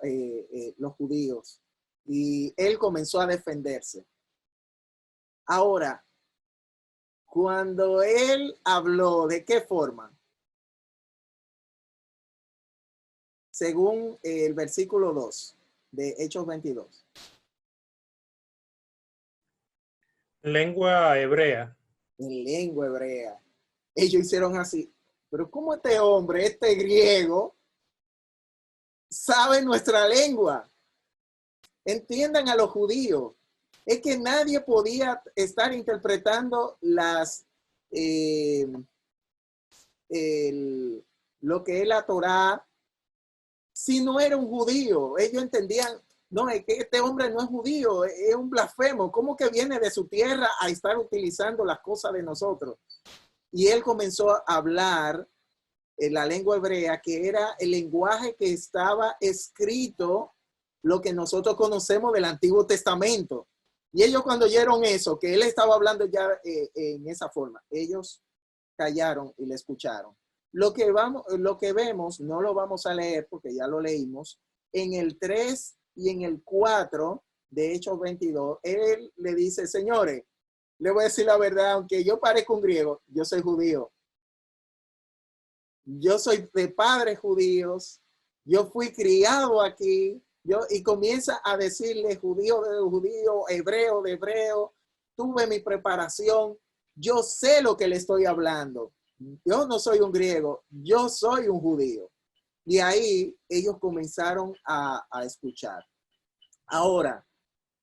judíos y él comenzó a defenderse. Ahora, cuando él habló, ¿de qué forma? Según el versículo 2 de Hechos 22. Lengua hebrea. En lengua hebrea. Ellos hicieron así. Pero ¿cómo este hombre, este griego, sabe nuestra lengua? Entiendan a los judíos. Es que nadie podía estar interpretando lo que es la Torá si no era un judío. Ellos entendían, no, es que este hombre no es judío, es un blasfemo. ¿Cómo que viene de su tierra a estar utilizando las cosas de nosotros? Y él comenzó a hablar en la lengua hebrea, que era el lenguaje que estaba escrito, lo que nosotros conocemos del Antiguo Testamento. Y ellos cuando oyeron eso, que él estaba hablando ya en esa forma, ellos callaron y le escucharon. Lo que vemos, no lo vamos a leer porque ya lo leímos, en el 3 y en el 4 de Hechos 22, él le dice, señores, le voy a decir la verdad, aunque yo parezco un griego, yo soy judío. Yo soy de padres judíos, yo fui criado aquí, y comienza a decirle judío de judío, hebreo de hebreo, tuve mi preparación, yo sé lo que le estoy hablando. Yo no soy un griego, yo soy un judío. Y ahí ellos comenzaron a escuchar. Ahora,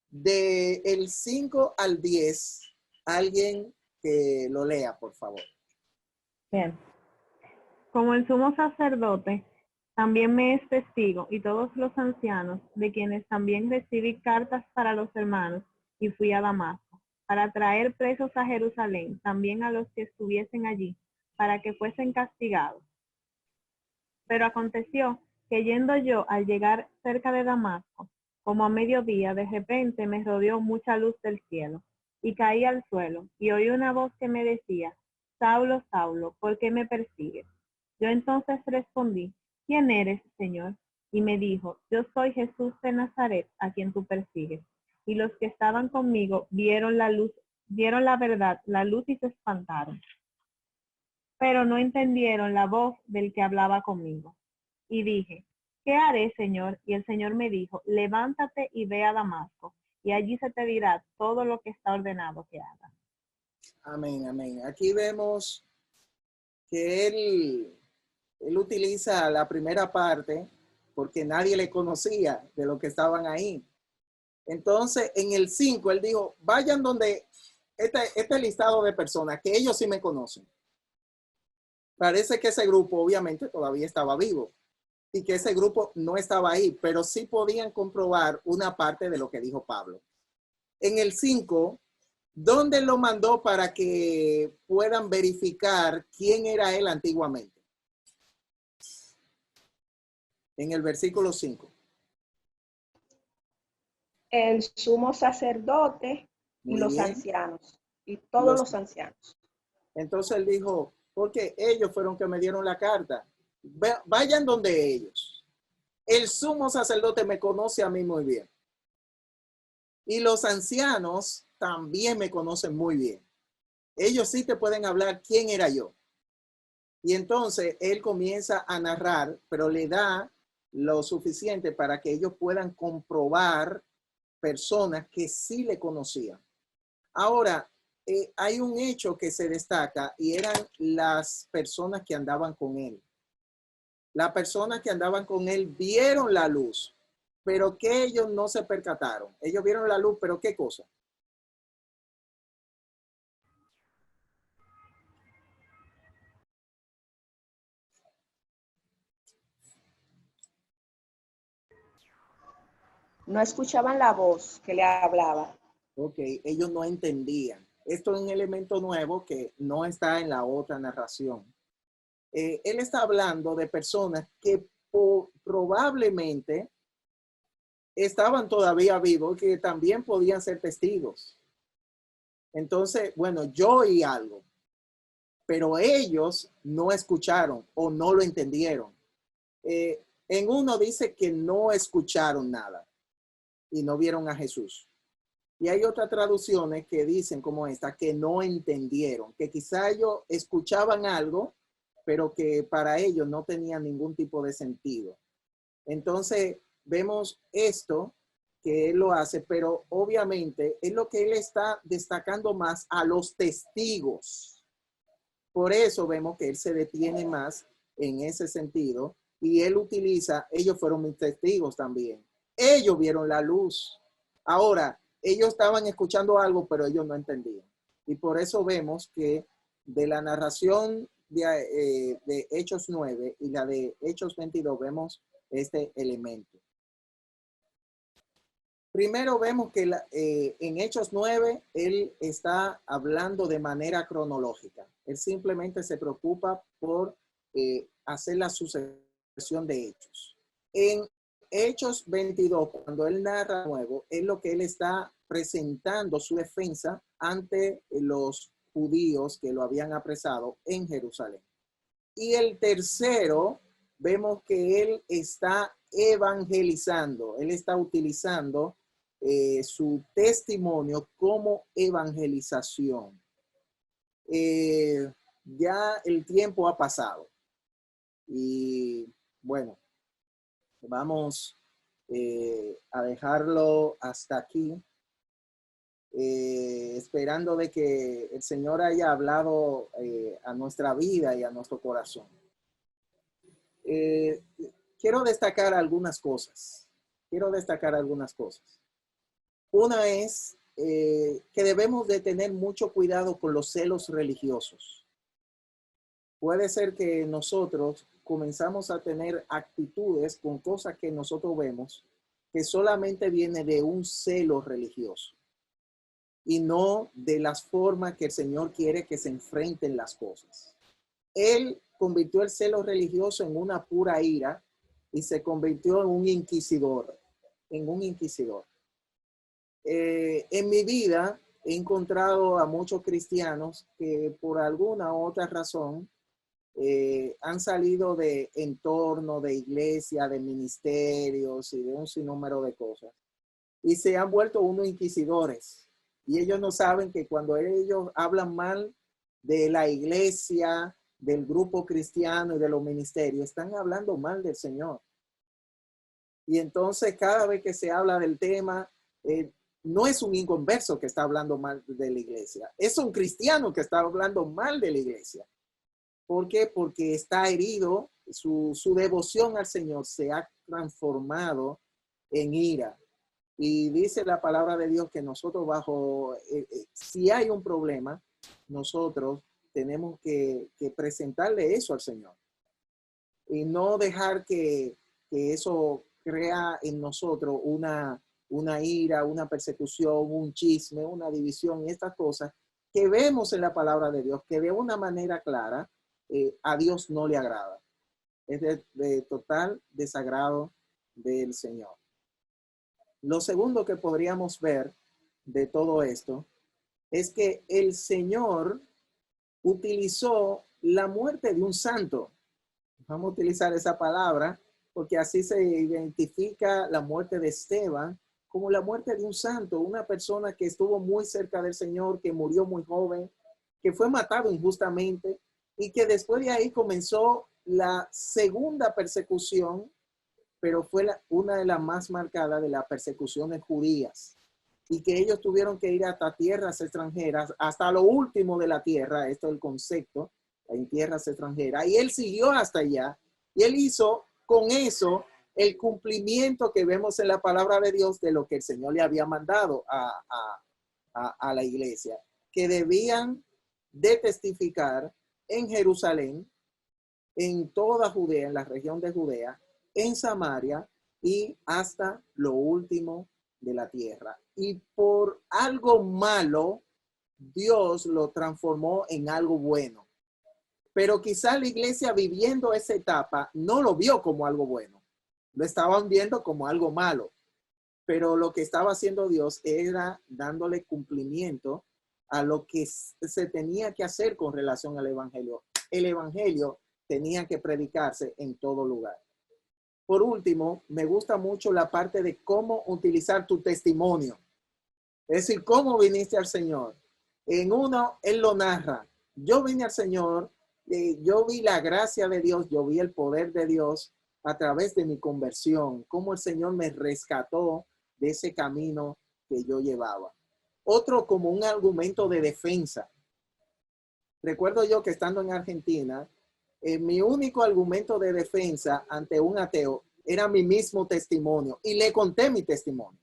del 5 al 10, alguien que lo lea, por favor. Bien. Como el sumo sacerdote también me es testigo y todos los ancianos, de quienes también recibí cartas para los hermanos, y fui a Damasco, para traer presos a Jerusalén, también a los que estuviesen allí, para que fuesen castigados. Pero aconteció que yendo yo al llegar cerca de Damasco, como a mediodía, de repente me rodeó mucha luz del cielo, y caí al suelo, y oí una voz que me decía, Saulo, Saulo, ¿por qué me persigues? Yo entonces respondí, ¿quién eres, Señor? Y me dijo, yo soy Jesús de Nazaret, a quien tú persigues. Y los que estaban conmigo vieron la luz, vieron la verdad, la luz, y se espantaron. pero no entendieron la voz del que hablaba conmigo. Y dije, ¿qué haré, Señor? Y el Señor me dijo, levántate y ve a Damasco, y allí se te dirá todo lo que está ordenado que hagas. Amén, amén. Aquí vemos que él utiliza la primera parte porque nadie le conocía de los que estaban ahí. Entonces, en el 5, él dijo, vayan donde este listado de personas que ellos sí me conocen. Parece que ese grupo obviamente todavía estaba vivo y que ese grupo no estaba ahí, pero sí podían comprobar una parte de lo que dijo Pablo. En el 5, ¿dónde lo mandó para que puedan verificar quién era él antiguamente? En el versículo 5. El sumo sacerdote y Muy los bien. ancianos, y todos los ancianos. Entonces él dijo, porque ellos fueron que me dieron la carta. Vayan donde ellos. El sumo sacerdote me conoce a mí muy bien. Y los ancianos también me conocen muy bien. Ellos sí te pueden hablar quién era yo. Y entonces él comienza a narrar, pero le da lo suficiente para que ellos puedan comprobar personas que sí le conocían. Ahora, hay un hecho que se destaca y eran las personas que andaban con él. Las personas que andaban con él vieron la luz, pero que ellos no se percataron. Ellos vieron la luz, pero ¿qué cosa? No escuchaban la voz que le hablaba. Ok, ellos no entendían. Esto es un elemento nuevo que no está en la otra narración. Él está hablando de personas que probablemente estaban todavía vivos, que también podían ser testigos. Entonces, bueno, yo oí algo, pero ellos no escucharon o no lo entendieron. En uno dice que no escucharon nada y no vieron a Jesús. Y hay otras traducciones que dicen como esta, que no entendieron, que quizá ellos escuchaban algo, pero que para ellos no tenía ningún tipo de sentido. Entonces, vemos esto que él lo hace, pero obviamente es lo que él está destacando más a los testigos. Por eso vemos que él se detiene más en ese sentido y él utiliza, ellos fueron mis testigos también. Ellos vieron la luz. Ahora, ellos estaban escuchando algo, pero ellos no entendían. Y por eso vemos que de la narración de Hechos 9 y la de Hechos 22 vemos este elemento. Primero vemos que en Hechos 9 él está hablando de manera cronológica. Él simplemente se preocupa por hacer la sucesión de hechos. En Hechos 22, cuando él narra nuevo, es lo que él está presentando su defensa ante los judíos que lo habían apresado en Jerusalén. Y el tercero, vemos que él está evangelizando, él está utilizando su testimonio como evangelización. Ya el tiempo ha pasado y bueno, vamos a dejarlo hasta aquí, esperando de que el Señor haya hablado a nuestra vida y a nuestro corazón. Quiero destacar algunas cosas. Una es que debemos de tener mucho cuidado con los celos religiosos. Puede ser que nosotros comenzamos a tener actitudes con cosas que nosotros vemos que solamente viene de un celo religioso y no de las formas que el Señor quiere que se enfrenten las cosas. Él convirtió el celo religioso en una pura ira y se convirtió en un inquisidor, en mi vida he encontrado a muchos cristianos que por alguna u otra razón han salido de entorno, de iglesia, de ministerios y de un sinnúmero de cosas. Y se han vuelto unos inquisidores. Y ellos no saben que cuando ellos hablan mal de la iglesia, del grupo cristiano y de los ministerios están hablando mal del Señor. Y entonces cada vez que se habla del tema, no es un inconverso que está hablando mal de la iglesia, es un cristiano que está hablando mal de la iglesia. ¿Por qué? Porque está herido, su devoción al Señor se ha transformado en ira. Y dice la palabra de Dios que nosotros si hay un problema, nosotros tenemos que presentarle eso al Señor. Y no dejar que eso crea en nosotros una ira, una persecución, un chisme, una división y estas cosas que vemos en la palabra de Dios, que de una manera clara a Dios no le agrada. Es de total desagrado del Señor. Lo segundo que podríamos ver de todo esto es que el Señor utilizó la muerte de un santo. Vamos a utilizar esa palabra porque así se identifica la muerte de Esteban como la muerte de un santo, una persona que estuvo muy cerca del Señor, que murió muy joven, que fue matado injustamente y que después de ahí comenzó la segunda persecución, pero fue una de las más marcadas de las persecuciones judías y que ellos tuvieron que ir hasta tierras extranjeras, hasta lo último de la tierra, esto es el concepto, en tierras extranjeras, y él siguió hasta allá y él hizo con eso el cumplimiento que vemos en la palabra de Dios de lo que el Señor le había mandado a la iglesia, que debían de testificar en Jerusalén, en toda Judea, en la región de Judea, en Samaria y hasta lo último de la tierra. Y por algo malo, Dios lo transformó en algo bueno. Pero quizá la iglesia viviendo esa etapa no lo vio como algo bueno. Lo estaban viendo como algo malo. Pero lo que estaba haciendo Dios era dándole cumplimiento a lo que se tenía que hacer con relación al evangelio. El evangelio tenía que predicarse en todo lugar. Por último, me gusta mucho la parte de cómo utilizar tu testimonio. Es decir, cómo viniste al Señor. En uno, él lo narra. Yo vine al Señor, yo vi la gracia de Dios, yo vi el poder de Dios a través de mi conversión, cómo el Señor me rescató de ese camino que yo llevaba. Otro como un argumento de defensa. Recuerdo yo que estando en Argentina, mi único argumento de defensa ante un ateo era mi mismo testimonio y le conté mi testimonio.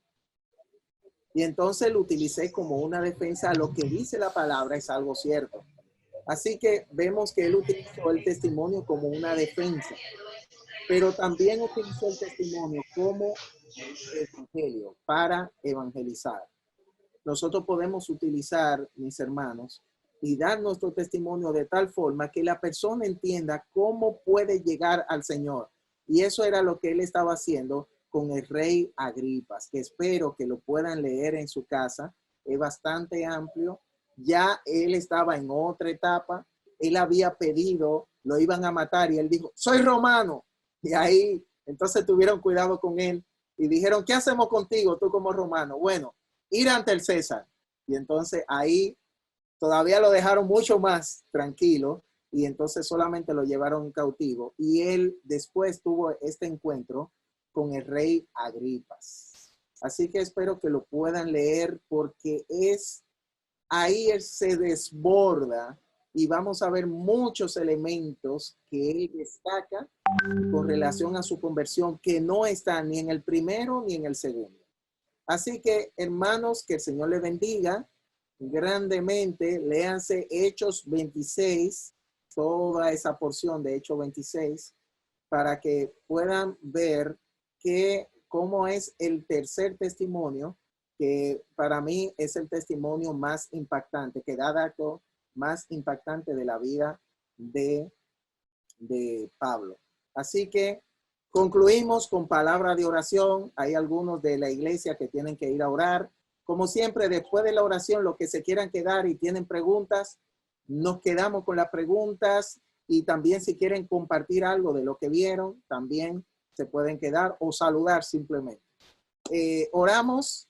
Y entonces lo utilicé como una defensa. Lo que dice la palabra es algo cierto. Así que vemos que él utilizó el testimonio como una defensa, pero también utilizó el testimonio como evangelio para evangelizar. Nosotros podemos utilizar, mis hermanos, y dar nuestro testimonio de tal forma que la persona entienda cómo puede llegar al Señor. Y eso era lo que él estaba haciendo con el rey Agripas, que espero que lo puedan leer en su casa. Es bastante amplio. Ya él estaba en otra etapa. Él había pedido, lo iban a matar y él dijo, soy romano. Y ahí, entonces tuvieron cuidado con él y dijeron, ¿qué hacemos contigo tú como romano? Bueno, ir ante el César. Y entonces ahí todavía lo dejaron mucho más tranquilo y entonces solamente lo llevaron cautivo. Y él después tuvo este encuentro con el rey Agripas. Así que espero que lo puedan leer porque ahí él se desborda y vamos a ver muchos elementos que él destaca con relación a su conversión que no están ni en el primero ni en el segundo. Así que, hermanos, que el Señor les bendiga grandemente. Léanse Hechos 26, toda esa porción de Hechos 26, para que puedan ver cómo es el tercer testimonio, que para mí es el testimonio más impactante, que da dato más impactante de la vida de Pablo. Así que concluimos con palabra de oración. Hay algunos de la iglesia que tienen que ir a orar. Como siempre, después de la oración, los que se quieran quedar y tienen preguntas, nos quedamos con las preguntas y también si quieren compartir algo de lo que vieron, también se pueden quedar o saludar simplemente. Oramos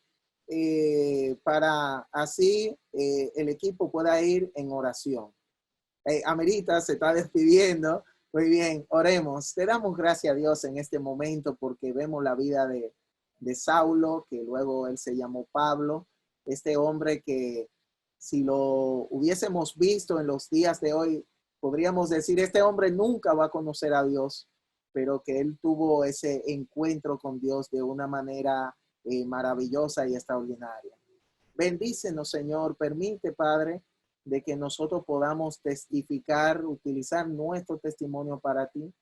para así el equipo pueda ir en oración. Amerita se está despidiendo. Muy bien, oremos. Te damos gracias a Dios en este momento porque vemos la vida de Saulo, que luego él se llamó Pablo, este hombre que si lo hubiésemos visto en los días de hoy, podríamos decir, este hombre nunca va a conocer a Dios, pero que él tuvo ese encuentro con Dios de una manera maravillosa y extraordinaria. Bendícenos, Señor, permite, Padre, de que nosotros podamos testificar, utilizar nuestro testimonio para ti,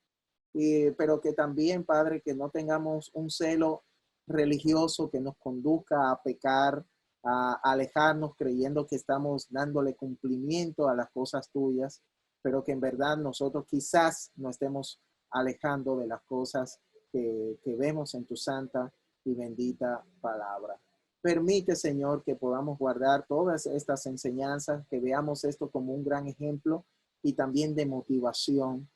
pero que también, Padre, que no tengamos un celo religioso que nos conduzca a pecar, a alejarnos creyendo que estamos dándole cumplimiento a las cosas tuyas, pero que en verdad nosotros quizás nos estemos alejando de las cosas que vemos en tu santa y bendita palabra. Permite, Señor, que podamos guardar todas estas enseñanzas, que veamos esto como un gran ejemplo y también de motivación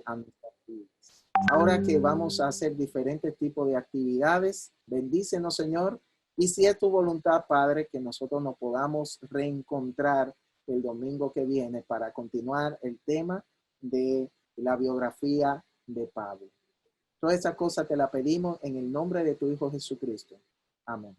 a nuestras vidas. Ahora que vamos a hacer diferentes tipos de actividades, bendícenos, Señor, y si es tu voluntad, Padre, que nosotros nos podamos reencontrar el domingo que viene para continuar el tema de la biografía de Pablo. Todas esas cosas te las pedimos en el nombre de tu Hijo Jesucristo. Amén.